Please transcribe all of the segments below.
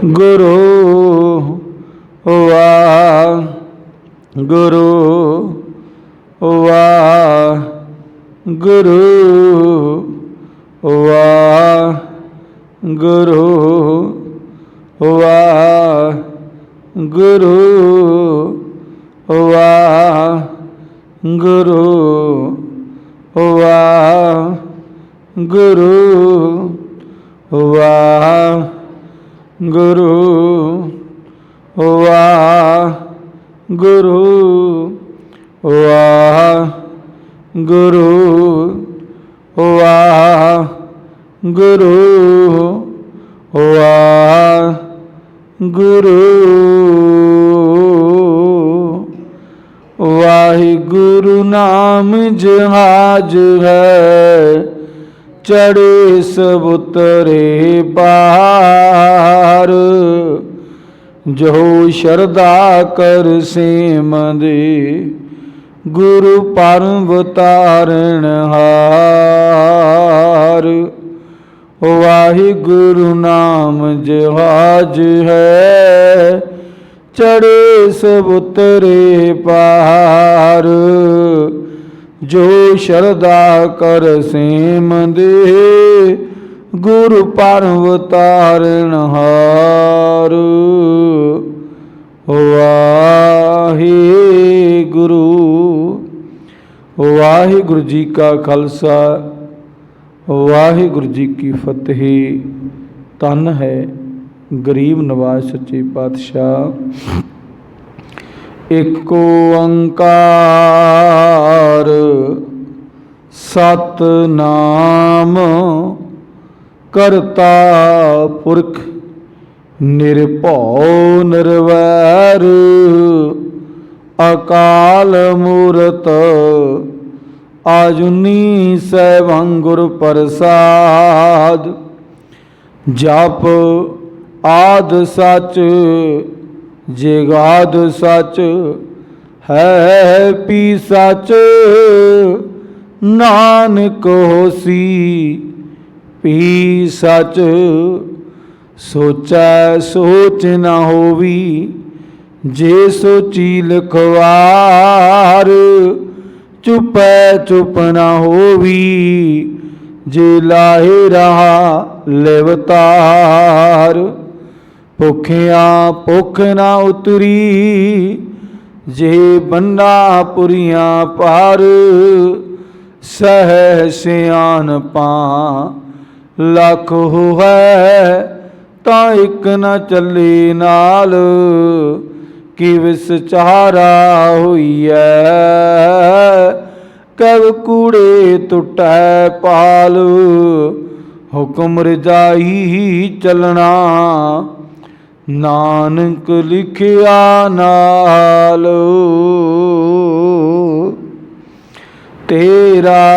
गुरु वाहिगुरु वाहिगुरु वाहिगुरु वाहिगुरु वाहिगुरु वाहिगुरु वाहिगुरु वाहिगुरु वाहिगुरु वाहिगुरु वाहिगुरु वाहिगुरु नाम जहाज है, चढ़े सब उतरे पार। जो शरदा कर सेमदे, गुरु परम तारण हार। वाहिगुरु नाम जहाज है, चढ़े सब उतरे पार। जो शरदा कर सेमदे, गुरु परम तारण हार। वाहिगुरु। वाहिगुरु जी का खालसा, वाहिगुरु जी की फतेह। धन है गरीब नवाज सच्चे पातशाह। एक ओंकार सतनाम, करता पुरख निर्भौ निर्वैर। अकाल मूरत आजुनी सैभं गुर प्रसाद। जप आद सच जिगाद सच, है पी सच। नानक होसी पी सच। सोचै सोच न होवी, जे सोची लिखवार। चुपै चुप न होवी, जे लाहे रहा लेवतार। भुखिया भुख न उतरी, जे बन्ना पुरिया पार। सह सियानपा लख होवै, तां इक न चले नाल। कि विसचारा होइए, कब कूड़े टुटै पाल। हुक्म रजाई चलना, नानक लिखिया नाल। तेरा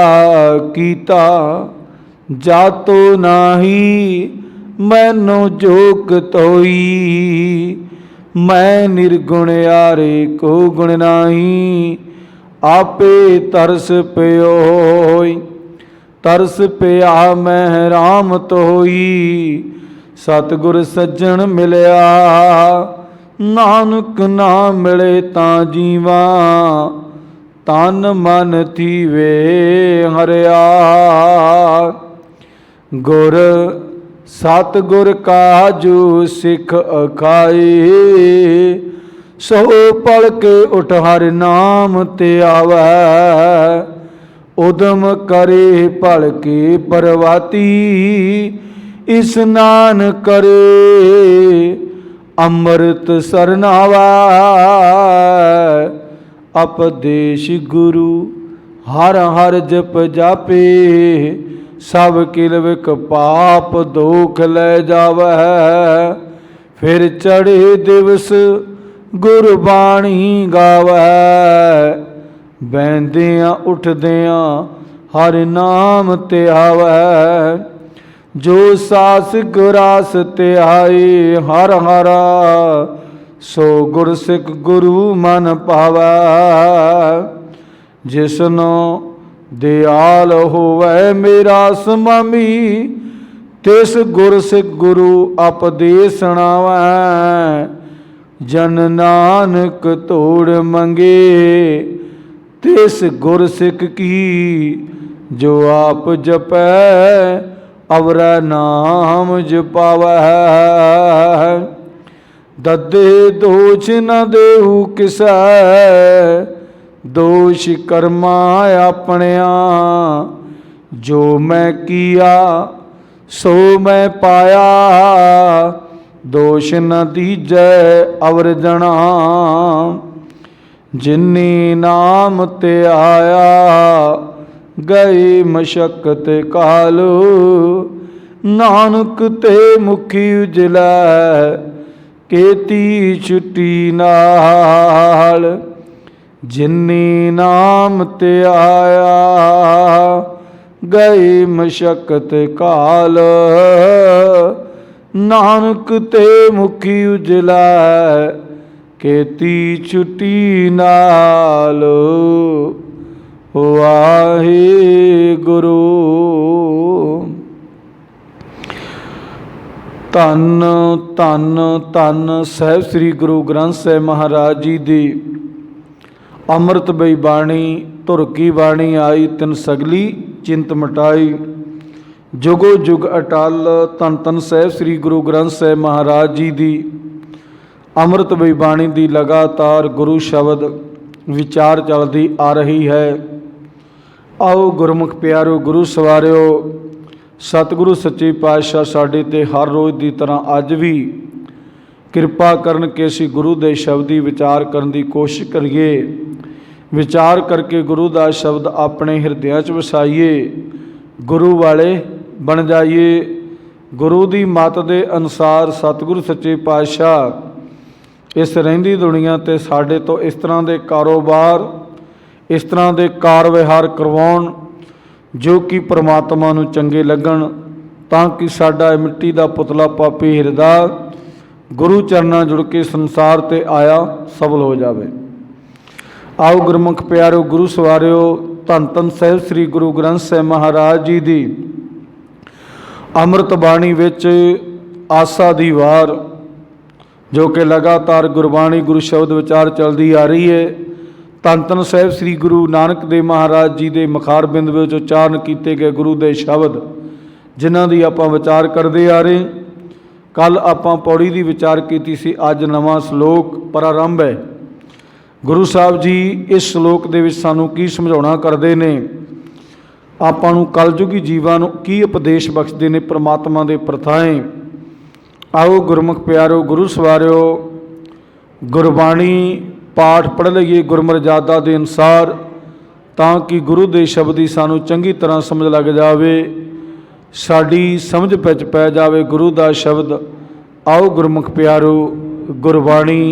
कीता जातो नाही, मैनू जोग तोई। मैं निर्गुण यारे को गुण नाही, आपे तरस प्यो होई। तरस पिया मैं राम तोई, सतगुर सज्जन मिलया। नानक ना मिले तां जीवा, तन मन थीवे हरिया। गुर सतगुर काजू सिख अखाए, सो पल के उठ हर नाम ते आवै। उदम करे पल के परवाती, स्नान करे अमृत सरनावा। उपदेश गुरु हर हर जप जापे, सब किल विक पाप दोख ले जावै। फिर चढ़े दिवस गुरबाणी गावै, बहदियाँ उठदियाँ हर नाम ते आवै। जो सास गुरास ते आए हर हरा, सो गुर सिख गुरु मन पावै। जिसनो दयाल होवै मेरा समामी, तिस गुर सिख गुरु उपदेश सुनावै, जन नानक तोड़ मंगे, तिस गुर सिख की जो आप जपै, अवरै नाम जपावै। ददे दोष न देहु किसै, दोष कर्मा अपनिया, जो मैं किया सो मैं पाया, दोष न दीजै अवर जना, जिन्नी नाम ते आया, गए मशक्कत काल, नानक ते मुखी उजलै, केती छुट्टी नाल, जिन्नी नाम ते आया, गए मशक्कत काल, नानक ते मुखी उजलै, केती छुट्टी नाल। वाहिगुरु। धन धन धन साहिब श्री गुरु ग्रंथ साहिब महाराज जी दी अमृतमयी बाणी, धुर की बाणी आई, तिन सगली चिंत मिटाई, जुगो जुग अटल। धन धन साहिब श्री गुरु ग्रंथ साहिब महाराज जी दी अमृतमयी बाणी दी लगातार गुरु शब्द विचार चलती आ रही है। आओ गुरमुख प्यारो, गुरु सवारियो, सतगुरु सच्चे पातशाह साडे ते हर रोज़ की तरह अज भी किरपा करन के असीं गुरु दे शब्द की विचार करन की कोशिश करिए। विचार करके गुरु का शब्द अपने हिरदियां च वसाइए, गुरु वाले बन जाइए। गुरु की मत के अनुसार सतगुरु सच्चे पातशाह इस रहिंदी दुनिया ते साडे तो इस तरह के कारोबार, इस तरह के कार विहार करवाउण जो कि परमात्मा नूं चंगे लगन, ताकि साडा मिट्टी का पुतला पापी हिरदा गुरु चरनां जुड़ के संसार ते आया सफल हो जाए। आओ गुरमुख प्यारो, गुरु सवारियो, धन धन साहिब श्री गुरु ग्रंथ साहिब महाराज जी की अमृत बाणी विच आसा दी वार, जो कि लगातार गुरबाणी गुरु शब्द विचार चलती आ रही है। धन धन साहिब श्री गुरु नानक देव महाराज जी के मुखार बिंद विच उचारण किए गए गुरु के शब्द, जिन्हां दी आपां विचार करते आ रहे। कल आपां पौड़ी की विचार की सी, अज नवां श्लोक प्रारंभ है। गुरु साहब जी इस श्लोक दे विच सानूं की समझाउणा करते हैं, आपां नूं कलयुगी जीवां नूं की उपदेश बख्शते हैं परमात्मा के प्रथाएं। आओ गुरमुख प्यारो, गुरु सवारियो, गुरबाणी पाठ पढ़ लीए गुरमर्यादा के अनुसार, ताकि गुरु के शब्द की सानू चंगी तरह समझ लग जाए, साड़ी समझ पिच पै जाए गुरु का शब्द। आओ गुरमुख प्यारो, गुरबाणी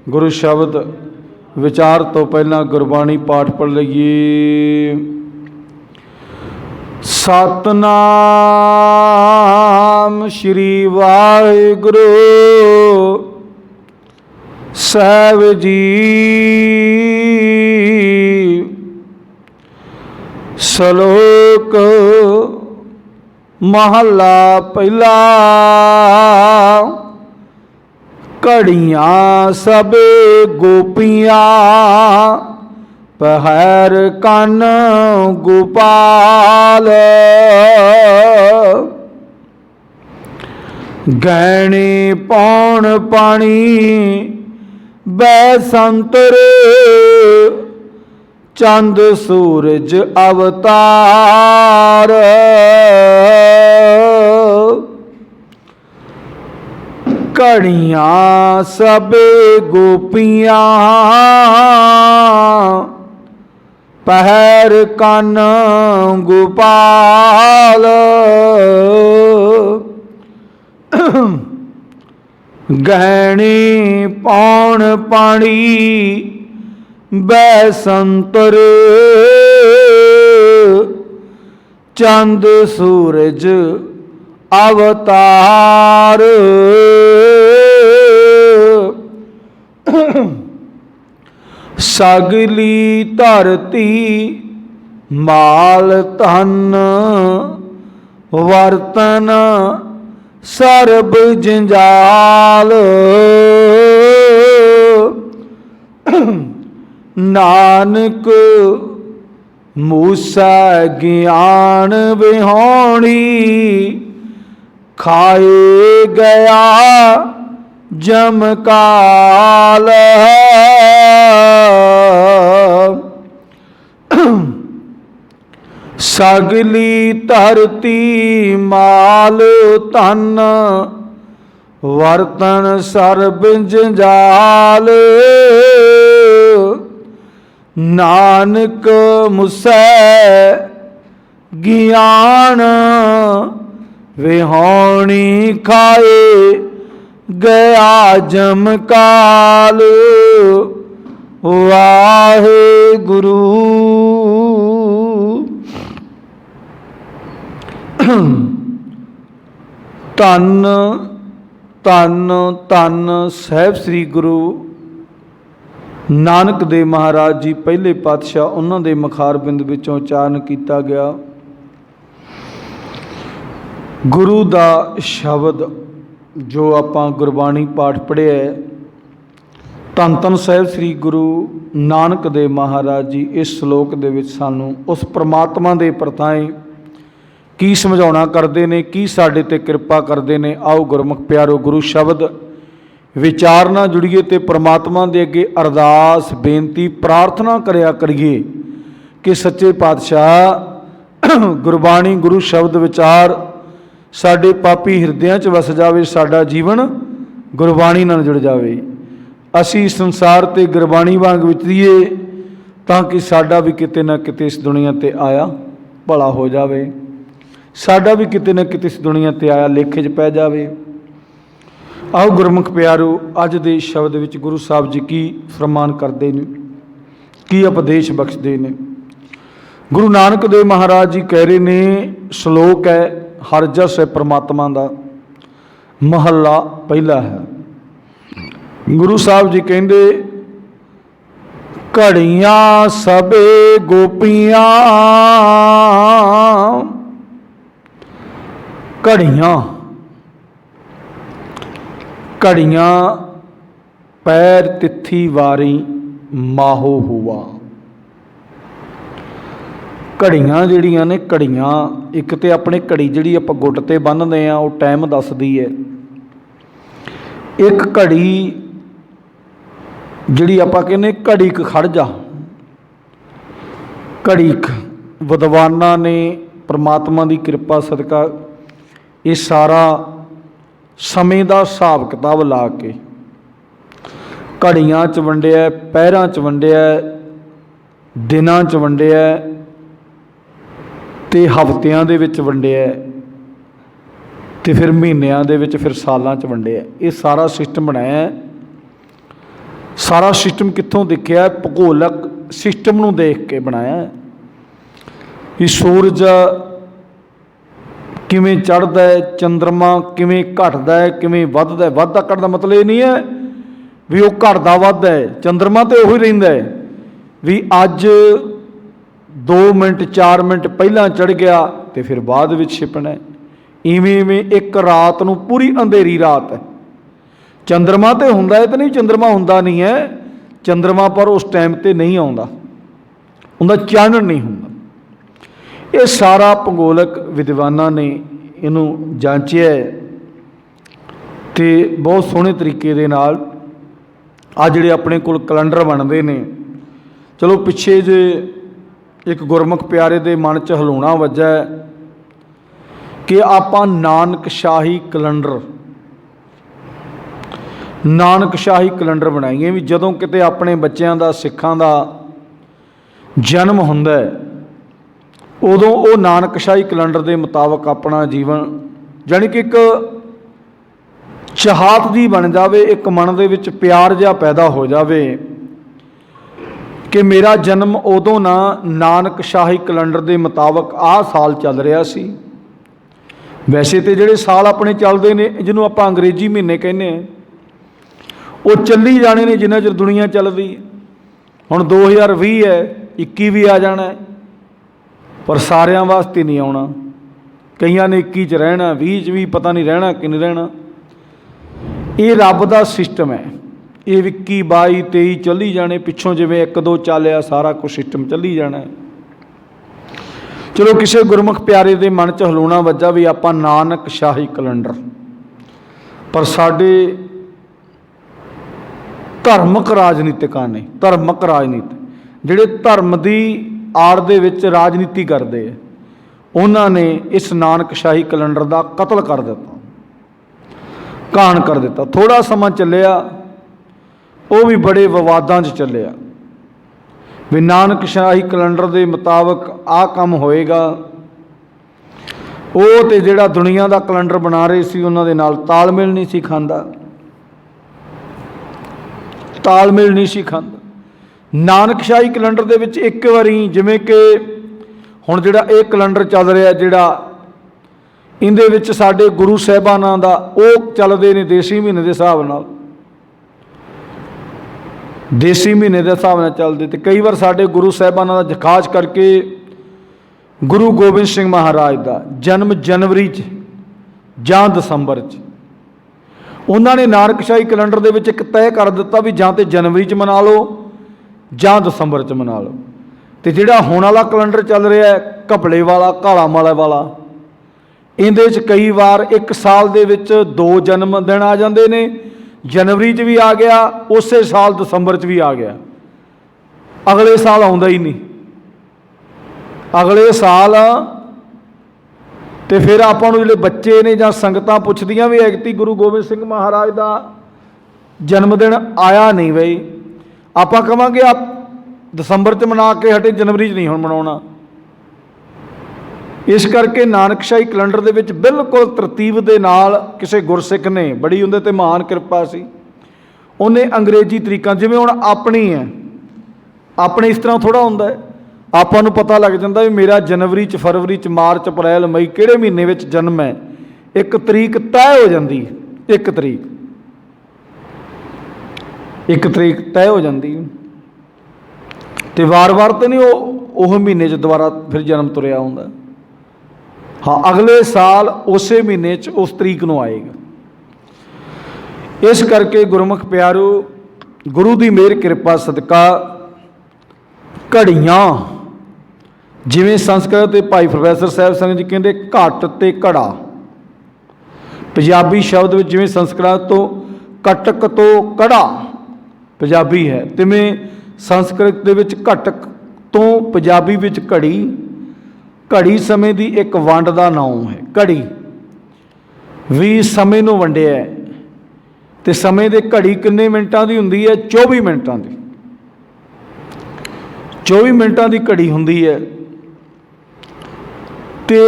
गुरु शब्द विचार तो पहला गुरबाणी पाठ पढ़ लीए। सतनाम श्री वाहिगुरु साहिब जी। श्लोक महला पहला। घड़ियाँ सब गोपियाँ पहर कन गोपाल। गहने पौन पानी बैसंतर चंद सूरज अवतार। घड़ियाँ सब गोपियाँ पहर कन गोपाल। गहने पौन पानी बैसंतर चंद सूरज अवतार। सगली धरती माल धन ਵਰਤਨ ਸਰਬ ਜੰਜਾਲ। ਨਾਨਕ ਮੂਸਾ ਗਿਆਨ ਵਿਹੋਣੀ, ਖਾਏ ਗਿਆ ਜਮ ਕਾਲ। ਸਗਲੀ ਧਰਤੀ ਮਾਲ ਧਨ, ਵਰਤਨ ਸਰਬ ਜੰਜਾਲ। ਨਾਨਕ ਮੁਸੈ ਗਿਆਨ ਵਿਹੋਣੀ, ਖਾਏ ਗਿਆ ਜਮ ਕਾਲ। ਵਾਹਿਗੁਰੂ। ਧੰਨ ਧੰਨ ਧੰਨ ਸਾਹਿਬ ਸ੍ਰੀ ਗੁਰੂ ਨਾਨਕ ਦੇਵ ਮਹਾਰਾਜ ਜੀ ਪਹਿਲੇ ਪਾਤਸ਼ਾਹ। ਉਹਨਾਂ ਦੇ ਮੁਖਾਰ ਬਿੰਦ ਵਿੱਚੋਂ ਉਚਾਰਨ ਕੀਤਾ ਗਿਆ ਗੁਰੂ ਦਾ ਸ਼ਬਦ ਜੋ ਆਪਾਂ ਗੁਰਬਾਣੀ ਪਾਠ ਪੜ੍ਹਿਆ ਹੈ। ਧੰਨ ਧੰਨ ਸਾਹਿਬ ਸ੍ਰੀ ਗੁਰੂ ਨਾਨਕ ਦੇਵ ਮਹਾਰਾਜ ਜੀ ਇਸ ਸ਼ਲੋਕ ਦੇ ਵਿੱਚ ਸਾਨੂੰ ਉਸ ਪ੍ਰਮਾਤਮਾ ਦੇ ਪ੍ਰਤਾਏ ਕੀ ਸਮਝਾਉਣਾ ਕਰਦੇ ਨੇ, ਕੀ ਸਾਡੇ 'ਤੇ ਕਿਰਪਾ ਕਰਦੇ ਨੇ। ਆਓ ਗੁਰਮੁਖ ਪਿਆਰੋ ਗੁਰੂ ਸ਼ਬਦ ਵਿਚਾਰ ਨਾਲ ਜੁੜੀਏ ਅਤੇ ਪ੍ਰਮਾਤਮਾ ਦੇ ਅੱਗੇ ਅਰਦਾਸ ਬੇਨਤੀ ਪ੍ਰਾਰਥਨਾ ਕਰਿਆ ਕਰੀਏ ਕਿ ਸੱਚੇ ਪਾਤਸ਼ਾਹ ਗੁਰਬਾਣੀ ਗੁਰੂ ਸ਼ਬਦ ਵਿਚਾਰ ਸਾਡੇ ਪਾਪੀ ਹਿਰਦਿਆਂ 'ਚ ਵਸ ਜਾਵੇ, ਸਾਡਾ ਜੀਵਨ ਗੁਰਬਾਣੀ ਨਾਲ ਜੁੜ ਜਾਵੇ। ਅਸੀਂ ਸੰਸਾਰ 'ਤੇ ਗੁਰਬਾਣੀ ਵਾਂਗ ਵਿਚਰੀਏ ਤਾਂ ਕਿ ਸਾਡਾ ਵੀ ਕਿਤੇ ਨਾ ਕਿਤੇ ਇਸ ਦੁਨੀਆ 'ਤੇ ਆਇਆ ਭਲਾ ਹੋ ਜਾਵੇ, ਸਾਡਾ ਵੀ ਕਿਤੇ ਨਾ ਕਿਤੇ ਇਸ ਦੁਨੀਆ 'ਤੇ ਆਇਆ ਲੇਖੇ 'ਚ ਪੈ ਜਾਵੇ। ਆਓ ਗੁਰਮੁਖ ਪਿਆਰੋ ਅੱਜ ਦੇ ਸ਼ਬਦ ਵਿੱਚ ਗੁਰੂ ਸਾਹਿਬ ਜੀ ਕੀ ਫਰਮਾਨ ਕਰਦੇ ਨੇ, ਕੀ ਉਪਦੇਸ਼ ਬਖਸ਼ਦੇ ਨੇ। ਗੁਰੂ ਨਾਨਕ ਦੇਵ ਮਹਾਰਾਜ ਜੀ ਕਹਿ ਰਹੇ ਨੇ, ਸ਼ਲੋਕ ਹੈ ਹਰਿ ਜਸ ਹੈ ਪ੍ਰਮਾਤਮਾ ਦਾ, ਮਹੱਲਾ ਪਹਿਲਾ ਹੈ। ਗੁਰੂ ਸਾਹਿਬ ਜੀ ਕਹਿੰਦੇ, ਘੜੀਆਂ ਸਭੇ ਗੋਪੀਆਂ, ਘੜੀਆਂ ਘੜੀਆਂ ਪੈਰ ਤਿੱਥੀ ਵਾਰੀ ਮਾਹੋ ਹੁਆ। ਘੜੀਆਂ ਜਿਹੜੀਆਂ ਨੇ, ਘੜੀਆਂ ਇੱਕ ਤੇ ਆਪਣੇ ਘੜੀ ਜਿਹੜੀ ਆਪਾਂ ਗੁੱਟ 'ਤੇ ਬੰਨ੍ਹਦੇ ਹਾਂ ਉਹ ਟਾਈਮ ਦੱਸਦੀ ਹੈ। ਇੱਕ ਘੜੀ ਜਿਹੜੀ ਆਪਾਂ ਕਹਿੰਦੇ ਘੜੀ ਕ ਖੜ ਜਾ, ਘੜੀ ਕ ਵਿਦਵਾਨਾਂ ਨੇ ਪ੍ਰਮਾਤਮਾ ਦੀ ਕਿਰਪਾ ਸਦਕਾ ਇਹ ਸਾਰਾ ਸਮੇਂ ਦਾ ਹਿਸਾਬ ਕਿਤਾਬ ਲਾ ਕੇ ਘੜੀਆਂ 'ਚ ਵੰਡਿਆ, ਪਹਿਰਾਂ 'ਚ ਵੰਡਿਆ, ਦਿਨਾਂ 'ਚ ਵੰਡਿਆ ਅਤੇ ਹਫ਼ਤਿਆਂ ਦੇ ਵਿੱਚ ਵੰਡਿਆ ਅਤੇ ਫਿਰ ਮਹੀਨਿਆਂ ਦੇ ਵਿੱਚ, ਫਿਰ ਸਾਲਾਂ 'ਚ ਵੰਡਿਆ। ਇਹ ਸਾਰਾ ਸਿਸਟਮ ਬਣਾਇਆ। ਸਾਰਾ ਸਿਸਟਮ ਕਿੱਥੋਂ ਦੇਖਿਆ? ਭੂਗੋਲਕ ਸਿਸਟਮ ਨੂੰ ਦੇਖ ਕੇ ਬਣਾਇਆ। ਇਹ ਸੂਰਜ ਕਿਵੇਂ ਚੜ੍ਹਦਾ ਹੈ, ਚੰਦਰਮਾ ਕਿਵੇਂ ਘਟਦਾ ਹੈ, ਕਿਵੇਂ ਵੱਧਦਾ ਹੈ। ਵੱਧਦਾ ਘਟਦਾ ਮਤਲਬ ਇਹ ਨਹੀਂ ਹੈ ਵੀ ਉਹ ਘਟਦਾ ਵੱਧਦਾ ਹੈ, ਚੰਦਰਮਾ ਤਾਂ ਉਹੀ ਰਹਿੰਦਾ ਹੈ ਵੀ ਅੱਜ 2 ਮਿੰਟ 4 ਮਿੰਟ ਪਹਿਲਾਂ ਚੜ੍ਹ ਗਿਆ ਅਤੇ ਫਿਰ ਬਾਅਦ ਵਿੱਚ ਛਿਪਣਾ। ਇਵੇਂ ਇਵੇਂ ਇੱਕ ਰਾਤ ਨੂੰ ਪੂਰੀ ਅੰਧੇਰੀ ਰਾਤ ਹੈ। ਚੰਦਰਮਾ ਤਾਂ ਹੁੰਦਾ ਹੈ ਤਾਂ ਨਹੀਂ, ਚੰਦਰਮਾ ਹੁੰਦਾ ਨਹੀਂ ਹੈ, ਚੰਦਰਮਾ ਪਰ ਉਸ ਟਾਈਮ 'ਤੇ ਨਹੀਂ ਆਉਂਦਾ, ਉਹਦਾ ਚਾਨਣ ਨਹੀਂ ਹੁੰਦਾ। ਇਹ ਸਾਰਾ ਭੂਗੋਲਕ ਵਿਦਵਾਨਾਂ ਨੇ ਇਹਨੂੰ ਜਾਂਚਿਆ ਅਤੇ ਬਹੁਤ ਸੋਹਣੇ ਤਰੀਕੇ ਦੇ ਨਾਲ ਆ ਜਿਹੜੇ ਆਪਣੇ ਕੋਲ ਕੈਲੰਡਰ ਬਣਦੇ ਨੇ। ਚਲੋ ਪਿੱਛੇ ਜੇ ਇੱਕ ਗੁਰਮੁਖ ਪਿਆਰੇ ਦੇ ਮਨ 'ਚ ਹਲਾਉਣਾ ਵੱਜਾ ਕਿ ਆਪਾਂ ਨਾਨਕਸ਼ਾਹੀ ਕੈਲੰਡਰ ਬਣਾਈਏ ਵੀ ਜਦੋਂ ਕਿਤੇ ਆਪਣੇ ਬੱਚਿਆਂ ਦਾ, ਸਿੱਖਾਂ ਦਾ ਜਨਮ ਹੁੰਦਾ ਉਦੋਂ ਉਹ ਨਾਨਕਸ਼ਾਹੀ ਕੈਲੰਡਰ ਦੇ ਮੁਤਾਬਕ ਆਪਣਾ ਜੀਵਨ, ਜਾਣੀ ਕਿ ਇੱਕ ਚਾਹਤ ਜੀ ਬਣ ਜਾਵੇ, ਇੱਕ ਮਨ ਦੇ ਵਿੱਚ ਪਿਆਰ ਜਿਹਾ ਪੈਦਾ ਹੋ ਜਾਵੇ ਕਿ ਮੇਰਾ ਜਨਮ ਉਦੋਂ ਨਾ ਨਾਨਕਸ਼ਾਹੀ ਕੈਲੰਡਰ ਦੇ ਮੁਤਾਬਕ ਆਹ ਸਾਲ ਚੱਲ ਰਿਹਾ ਸੀ। ਵੈਸੇ ਤਾਂ ਜਿਹੜੇ ਸਾਲ ਆਪਣੇ ਚੱਲਦੇ ਨੇ, ਜਿਹਨੂੰ ਆਪਾਂ ਅੰਗਰੇਜ਼ੀ ਮਹੀਨੇ ਕਹਿੰਦੇ ਹਾਂ, ਉਹ ਚੱਲੀ ਜਾਣੇ ਨੇ ਜਿੰਨਾ ਚਿਰ ਦੁਨੀਆ ਚੱਲਦੀ। ਹੁਣ 2020 ਹੈ, 21 ਵੀ ਆ ਜਾਣਾ, ਪਰ ਸਾਰਿਆਂ ਵਾਸਤੇ ਨਹੀਂ ਆਉਣਾ। कईयां ने 21 च रहना, 20 च भी पता नहीं रहना कि नहीं रहना। ये रब का सिस्टम है। ये 21 22 23 चली जाने, पिछों जिवें 1 2 चलिया सारा कुछ सिस्टम चली जाना है। चलो किसी गुरमुख प्यारे के मन च हलूना वजा भी आपां नानक शाही कैलेंडर, पर साडे धार्मिक राजनीतिकां ने, धार्मिक राजनीति जिहड़े धर्म की आड़ दे विच राजनीति करते हैं, उन्होंने इस नानक शाही कैलेंडर का कतल कर दिता, घाण कर दिता। थोड़ा समा चलिया, वो भी बड़े विवादां च चलिया भी नानक शाही कैलेंडर के मुताबक आ काम होएगा। वो तो जिहड़ा दुनिया का कैलेंडर बना रहे सी उन्हां दे नाल तालमेल नहीं सी खांदा, तालमेल नहीं सी खांदा। नानक शाही कैलेंडर दे विच एक वारी जिवें कि हुण जिहड़ा ये कैलेंडर चल रहा, जिहड़ा इहदे विच साडे गुरु साहिबानां दा वो चलदे ने देसी महीने के हिसाब नाल, देसी महीने के हिसाब नाल चलदे। ते कई बार साडे गुरु साहिबानां दा खास करके गुरु गोबिंद सिंह महाराज का जन्म जनवरी च जां दसंबर च, उन्होंने नानक शाही कैलेंडर दे विच एक तय कर दिता भी जां ते जनवरी च मना लो जां दसंबर च मना लो। तो जिहड़ा हुण वाला कैलेंडर चल रहा है घपले वाला, काला माला वाला, इहदे च कई बार एक साल दे विच 2 जन्म दिन आ जांदे ने, जनवरी च भी आ गया, उस साल दसंबर च भी आ गया, अगले साल आउंदा ही नहीं। अगले साल तो फिर आपां नूं जिहड़े बच्चे ने जां संगतां पुछदियां भी ऐगती गुरु गोबिंद सिंह महाराज का जन्मदिन आया नहीं, बई आपां कहांगे आप दसंबर च मना के हटे, जनवरी च नहीं हुण मनाउणा। इस करके नानक शाही कैलेंडर दे विच बिल्कुल तरतीब दे नाल किसी गुरसिख ने, बड़ी उहदे ते महान कृपा सी, उन्हें अंग्रेजी तरीका जिवें हुण अपनी है, अपने इस तरह थोड़ा हुंदा है, आपां नूं पता लग जांदा भी मेरा जनवरी च फरवरी च मार्च अप्रैल मई किहड़े महीने विच जन्म है, एक तरीक तय हो जाती, एक तरीक तय हो जाती। तो वार वार तो नहीं वो महीने च दोबारा फिर जन्म तुरिया हुंदा। हाँ, अगले साल उस महीने च उस तरीक नूं आएगा। इस करके गुरमुख प्यारो, गुरु की मेहर कृपा सदका घड़ियाँ, जिमें संस्कृत के भाई प्रोफैसर साहब संग जी कहते घट ते घड़ा, पंजाबी शब्द में जिमें संस्कृत तो कटक तो कड़ा पंजाबी है, तिवें संस्कृत दे विच घटक तो पंजाबी विच घड़ी, घड़ी समय की एक वंड का नाम है। घड़ी भी समय नूं वंडिया है, तो समय दे घड़ी किन्ने मिनटां दी हुंदी है? 24 मिनटां दी, 24 मिनटां दी घड़ी हुंदी है। तो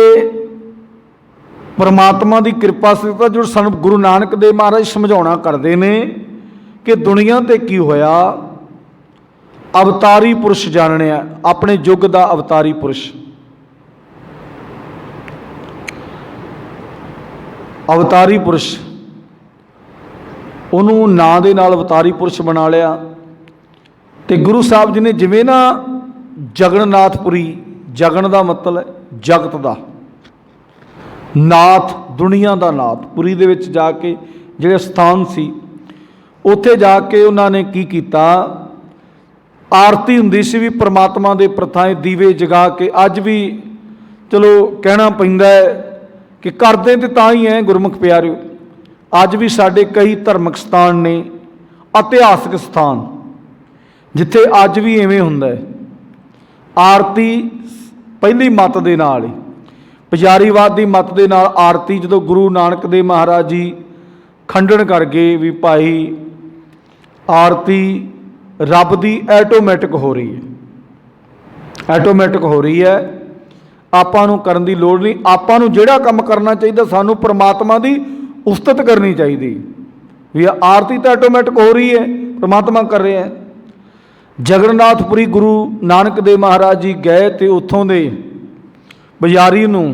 परमात्मा की कृपा से जो सन गुरु नानक देव महाराज समझाउणा करते हैं कि दुनिया ते की होया, अवतारी पुरुष जानने, अपने युग का अवतारी पुरुष, अवतारी पुरुष, उन्होंने नां दे नाल अवतारी पुरुष बना लिया। तो गुरु साहब जी ने जिवें ना जगन्नाथपुरी, जगन का मतलब है जगत का, नाथ दुनिया का नाथ, पुरी दे विच जाके जिहड़े स्थान सी उत्थे जाके उन्होंने की कीता, आरती हुंदी सी भी परमात्मा दे प्रथाएं दीवे जगा के, अज भी चलो कहना पैंदा है कि करदे ते तां ही है गुरमुख प्यारिओ, अज भी साडे कई धार्मिक स्थान ने, इतिहासिक स्थान जिथे अज भी इवें हुंदा है। आरती पहली मत दे नाल ही, पुजारीवाद की मत दे नाल आरती जो गुरु नानक देव महाराज जी खंडन कर गए भी भाई आरती रब की ऐटोमैटिक हो रही है, ऐटोमैटिक हो रही है, आपां नूं करन दी लोड़ नहीं। आपां नूं जिहड़ा काम करना चाहिए, सानूं परमात्मा की उस्तत करनी चाहिए भी आरती तो ऐटोमैटिक हो रही है, परमात्मा कर रहे हैं। जगन्नाथपुरी गुरु नानक देव महाराज जी गए तो उत्थों दे पुजारी नूं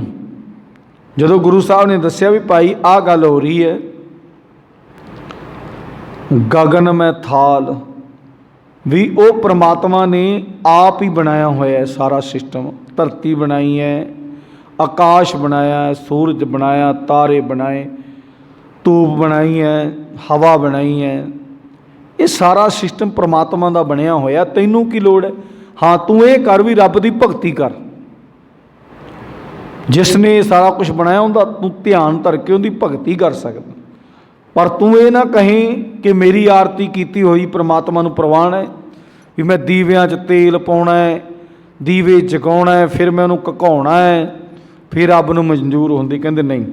जदों गुरु साहब ने दस्सिया भी भाई आ गल हो रही है, गगन में थाल भी वो परमात्मा ने आप ही बनाया होया है, सारा सिस्टम धरती बनाई है, आकाश बनाया, सूरज बनाया, तारे बनाए, धूप बनाई है, हवा बनाई है। ये सारा सिस्टम परमात्मा का बनया होया। तैनू की लोड़ है? हाँ, तू ये कर भी रब की भगती कर। जिसने ये सारा कुछ बनाया उनका तू ध्यान धर के उनकी भगती कर सकता, पर तू ये ना कहीं कि मेरी आरती की हुई परमात्मा नूं प्रवान है भी मैं दीवियां च तेल पाउणा है, दीवे जगाउणा है, फिर मैं उन्होंने घकाउणा है, फिर रब नूं मंजूर होंदी। कहंदे नहीं,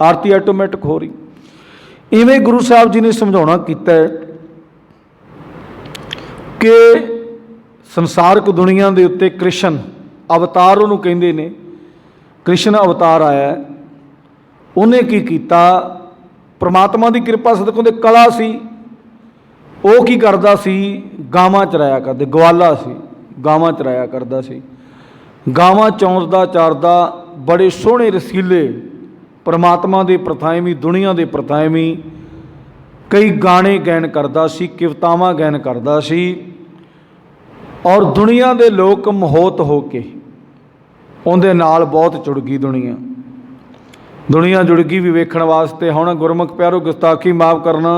आरती आटोमैटिक हो रही। इवें गुरु साहब जी ने समझाउणा कीता है कि संसारक दुनिया के उत्ते कृष्ण अवतार उन्होंने कहंदे ने, कृष्ण अवतार आया, उन्हें की कीता, परमात्मा की कृपा सदकों दे कला सी, वो की करदा सी, गावां चराया करदे, गवाला सी, गावां चराया करदा सी। गावां चौंसदा चारदा, बड़े सोहणे रसीले परमात्मा के प्रथाएवी, दुनिया के प्रथाएवी कई गाने गायन करदा सी, कवितावां गायन करदा सी, और दुनिया के लोग मोहत हो के उनके नाल बहुत जुड़ गई। दुनिया जुड़ गई भी वेखण वास्ते। हुण गुरमुख प्यारो, गुस्ताखी माफ़ करना,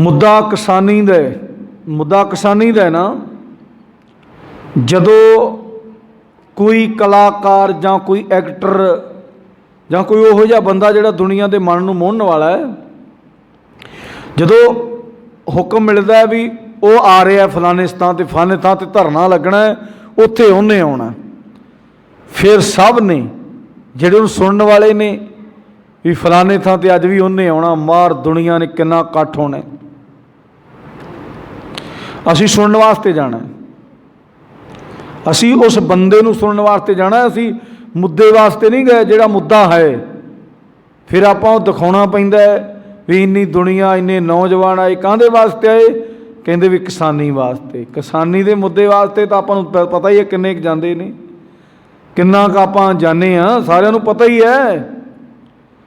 मुद्दा किसानी दा ना, जदों कोई कलाकार जां कोई एक्टर जां कोई उहो जिहा बंदा जिहड़ा दुनिया के मन नूं मोहण वाला है, जदों हुक्म मिलदा है भी वो आ रहा फलाने स्थान ते फलाने थां ते धरना लगना है, उत्थे उन्हें आउणा, फिर सब ने जिहड़े उहनूं सुनने वाले ने भी फलाने थां ते अज भी उन्हें आउणा, मार दुनिया ने किन्ना इकट्ठ होना, असीं सुनने वास्ते जाना, असीं उस बंदे नूं सुनने वास्ते जाना, असीं मुद्दे वास्ते नहीं गए जिहड़ा मुद्दा है। फिर आपां दिखाउणा पैंदा है भी इन्नी दुनिया, इन्ने नौजवान आए, काहदे वास्ते आए? कहंदे भी किसानी वास्ते। किसानी के मुद्दे वास्ते तो आपां नूं पता ही है किन्ने जांदे ने, किन्ना क आपां जाने हाँ, सारिआं नूं पता ही है।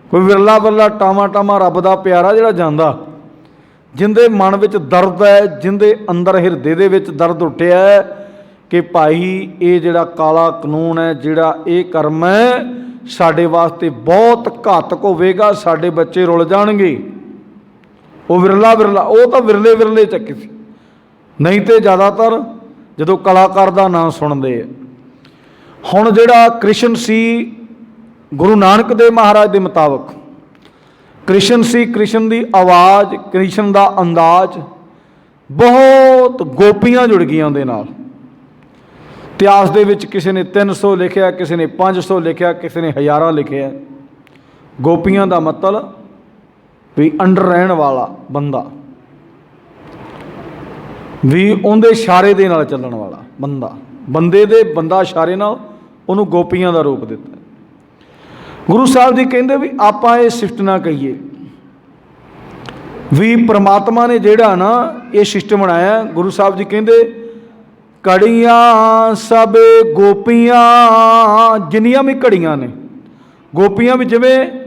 कोई विरला विरला टामा टामा रब दा प्यारा जिहड़ा जांदा, जिंदे मन विच दर्द है, जिंदे अंदर हिरदे दे विच दर्द उठिआ है कि भाई ये जिहड़ा काला कानून है, जिहड़ा ये कर्म है, साडे वास्ते बहुत घातक होवेगा, साडे बच्चे रुल जाणगे। वो विरला विरला, वो तो विरले विरले च किसी, नहीं तो ज़्यादातर जदों कलाकार का नाम सुनते हैं। हुण जिहड़ा कृष्ण सी, गुरु नानक देव महाराज के मुताबिक कृष्ण सी, कृष्ण की आवाज़, कृष्ण का अंदाज, बहुत गोपियां जुड़ गई उहदे नाल। इतिहास दे विच किसी ने 300 लिखिआ, किसी ने 500 लिखिआ, किसी ने 1000 लिखिआ। गोपियां का मतलब भी अंडर रहन वाला बंदा, भी उनके इशारे दे नाल चलण वाला बंदा, बंदे दे बंदा इशारे नाल उन्होंने गोपियां का रूप दिता। गुरु साहब जी कहते भी आपां ये सिफत ना कहिए भी परमात्मा ने जिहड़ा ना ये सिस्टम बनाया। गुरु साहब जी कहते कड़ियां सब गोपियां, जिन्नियां भी घड़ियां ने, गोपियां भी जिवें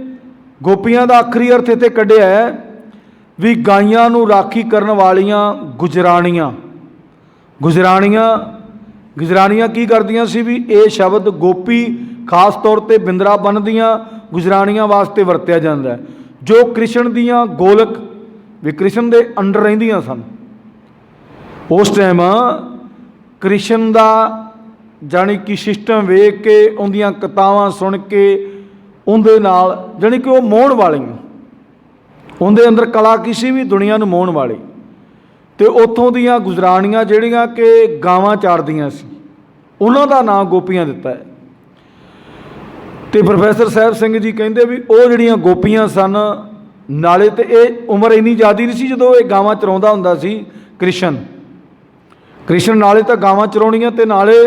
गोपियां का आखिरी अर्थ इत्थे कढ़िआ है भी गाइयां नूं राखी करन वालियां गुजराणियां। गुजराणियां की करदियां सी भी ये शब्द गोपी खास तौर पर बिंदरा बनदियां गुजराणियां वास्ते वरत्या जाता है, जो कृष्ण दियां गोलक भी कृष्ण दे अंडर रहिंदियां सन। उस टाइम कृष्ण का जानी कि सिस्टम वेख के, उनदियां कथावां सुन के, उनदे नाल जानी कि वो मोहण वालियां, उनदे अंदर कला किसी भी दुनिया नूं मोहण वाली। तो उत्थों दियां गुजराणियां जिहड़ियां कि गावां चारदियां सी, उन्हां दा नाम गोपियां दिता है। तो प्रोफैसर साहब सिंह जी कहते भी वो जिहड़ियां गोपियां सन, नाले तो ये उम्र इन्नी ज़्यादा नहीं सी जदों ये गावां चराउंदा हुंदा सी कृष्ण नाले तो गावां चराउणियां ते नाले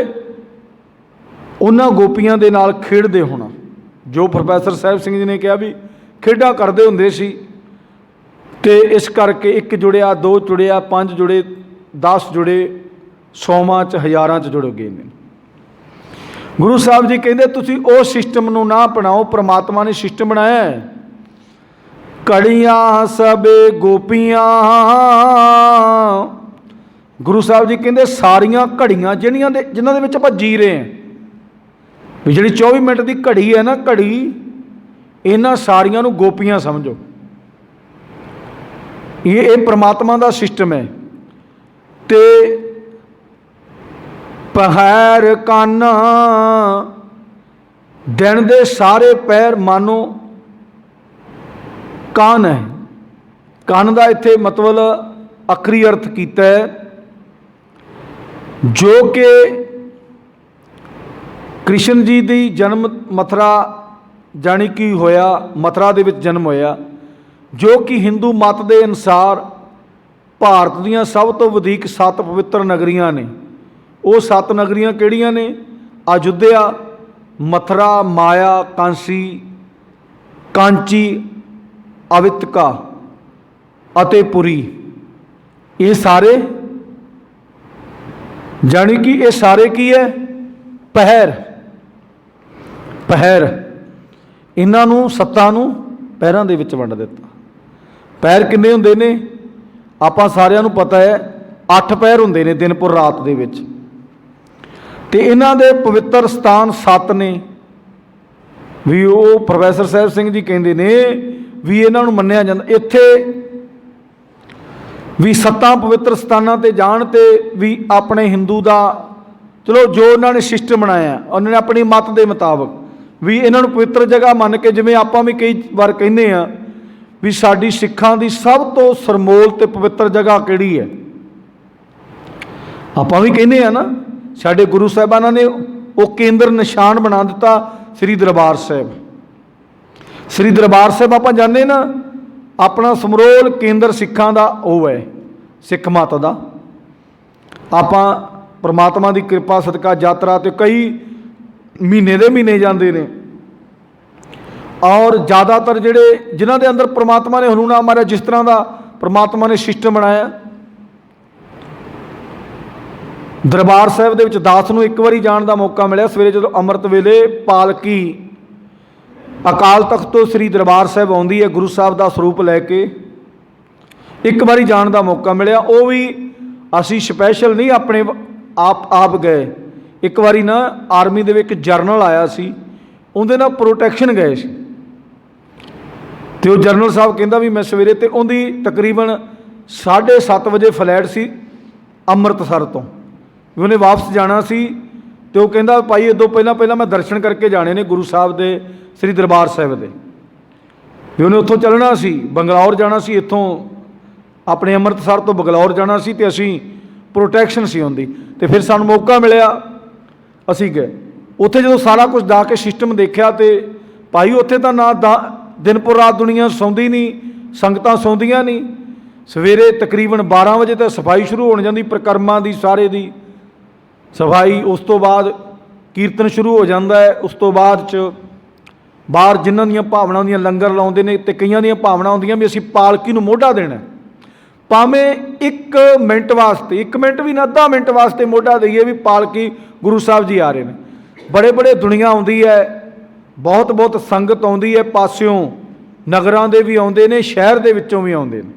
उन्हां गोपियां दे नाल खेडदे होना। जो प्रोफैसर साहब सिंह जी ने कहा भी खेडां करदे हुंदे सी, ते इस करके 1 जुड़िया, 2 जुड़िया, 5 जुड़े, 10 जुड़े, 100 च 1000 च जुड़ गए ने। गुरु साहब जी कहते तुसी ओ सिस्टम नूं ना अपनाओ, परमात्मा ने सिस्टम बनाया है। कड़ियां सब गोपियां, गुरु साहब जी कहते सारियां घड़ियां जिन्हां दे विच आपां जी रहे हैं, भी जिहड़ी 24 मिनट की घड़ी है ना, घड़ी इन्हां सारियां नूं गोपियां समझो। ये परमात्मा का सिस्टम है। ते पहर काना दिन दे सारे पैर मानो कान है। कान का इत्थे मतलब आखरी अर्थ किया है जो कि कृष्ण जी की जन्म मथुरा जानी कि होया, मथुरा दे विच जन्म होया, जो कि हिंदू मत के अनुसार भारत दीयां सब तो वधिक 7 पवित्र नगरियां ने। वो 7 नगरियां किहड़ियां ने? अयोध्या, मथुरा, माया, कांसी, कांची, अवितका अते पुरी। ये सारे जानी कि ये सारे की है? पहर। पहर इन्हों 7 पैरों के विच वंड दिता। पैर किन्ने हुंदे ने? आपां सारिआं नूं पता है 8 पैर हुंदे ने दिन पुर रात दे विच। ते इन्हां दे पवित्र स्थान 7 ने। भी वो प्रोफैसर साहब सिंह जी कहते ने भी इन्हां नूं मन्निया जांदा। इत्थे भी 7 पवित्र स्थानों ते जाण ते भी अपने हिंदू का चलो जो उन्होंने सिस्टम बनाया उन्होंने अपनी मत के मुताबिक भी इन्हों पवित्र जगह मन के, जिवें आपां भी कई बार कहने आ भी साडी सिखां दी सब तो सरमोल ते पवित्र जगह किहड़ी है। आपां भी कहने आ ना, साडे गुरु साहिबाना ने वो केंद्र निशान बना दिता श्री दरबार साहिब। श्री दरबार साहिब आपां जाने ना, अपना समरोल केंद्र सिखां दा वो है, सिख मत दा। आपां परमात्मा की कृपा सदका यात्रा तो कई महीने दे महीने जाते हैं और ज़्यादातर जिहड़े जिन्हां दे अंदर परमात्मा ने हनूना मारिया, जिस तरह का परमात्मा ने सिस्टम बनाया। दरबार साहिब दे विच दास नूं एक बारी जाण दा मौका मिलिया। सवेरे जदों अमृत वेले पालकी अकाल तख्त तो श्री दरबार साहिब आउंदी है गुरु साहब का स्वरूप लैके, एक बारी जाण दा मौका मिलिया। वो भी असी स्पैशल नहीं अपने आप गए। एक बारी ना आर्मी दे विच जरनल आया सी, उहदे नाल प्रोटैक्शन गए सी। ते वो जरनल साहब कहंदा भी मैं सवेरे, ते उहदी तकरीबन 7:30 बजे फ्लाइट सी अमृतसर तो, भी उन्हें वापस जाना सी। तो वो कहंदा भाई इदों पहला मैं दर्शन करके जाने ने गुरु साहब दे श्री दरबार साहिब दे। भी उन्हें उत्थों चलना सी, बंगलौर जाना सी, इत्थों अपने अमृतसर तो बंगलौर जाना सी, ते असीं प्रोटैक्शन सी उनदी। ते फिर सानूं मौका मिलिया, असी गए उत्थे। जो सारा कुछ जाके सिस्टम देखा तो भाई उत्थे तो ना दिन पुर रात दुनिया सौंदी नहीं, संगतां सौंदियां नहीं। सवेरे तकरीबन 12 बजे तक सफाई शुरू हो जाती, परिक्रमा की सारे दी सफाई। उस तो बाद कीर्तन शुरू हो जाता है। उस तो बाद बाहर जिन्हां दीयां भावना होंदियां लंगर लाउंदे ने, ते कईयां दीयां भावना होंदियां भी असीं पालकी नूं मोढा देना। भावें 1 मिनट वास्ते, 1 मिनट भी ना, आधा मिनट वास्ते मोढा दईए भी पालकी गुरु साहब जी आ रहे हैं। बड़े बड़े दुनिया आउंदी है, बहुत बहुत संगत आउंदी है, पासियों नगरां दे भी आउंदे ने, शहर दे विच्चों भी आउंदे ने,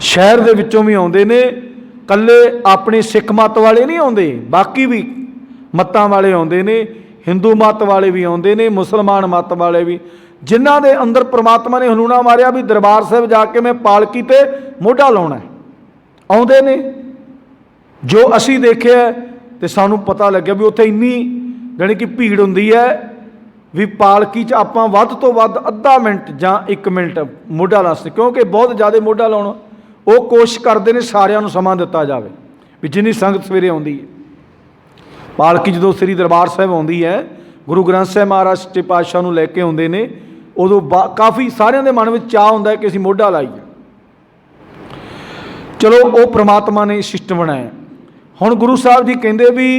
शहर दे विच्चों भी आउंदे ने। कल्ले अपने सिख मत वाले नहीं आउंदे, बाकी भी मतां वाले आउंदे ने, हिंदू मत वाले भी आउंदे ने, मुसलमान मत वाले भी, जिन्हां दे अंदर परमात्मा ने हनूना मारिया भी दरबार साहिब जाके मैं पालकी ते मोढा लाउणा है, आउंदे ने। जो असी देखिया तो सानू पता लग्या भी उत्थे इन्नी जानी कि भीड़ हुंदी है भी पालकी च आपां वध तो वध अद्धा मिनट जां 1 मिनट मोढा ला सकते, क्योंकि बहुत ज़्यादा मोढा लाउणा वो कोशिश करते हैं सारिਆਂ ਨੂੰ समा दिता जाए भी जिन्नी संगत सवेरे आउंदी है। पालकी जो श्री दरबार साहिब आउंदी है, गुरु ग्रंथ साहिब महाराज सच्चे पातशाह नूं लैके आउंदे ने, उदों काफ़ी सारिਆਂ ਦੇ मन में चाह हुंदा है कि असीं मोढा लाईए। चलो वो परमात्मा ने सिस्टम बनाया। हुण गुरु साहब जी कहंदे भी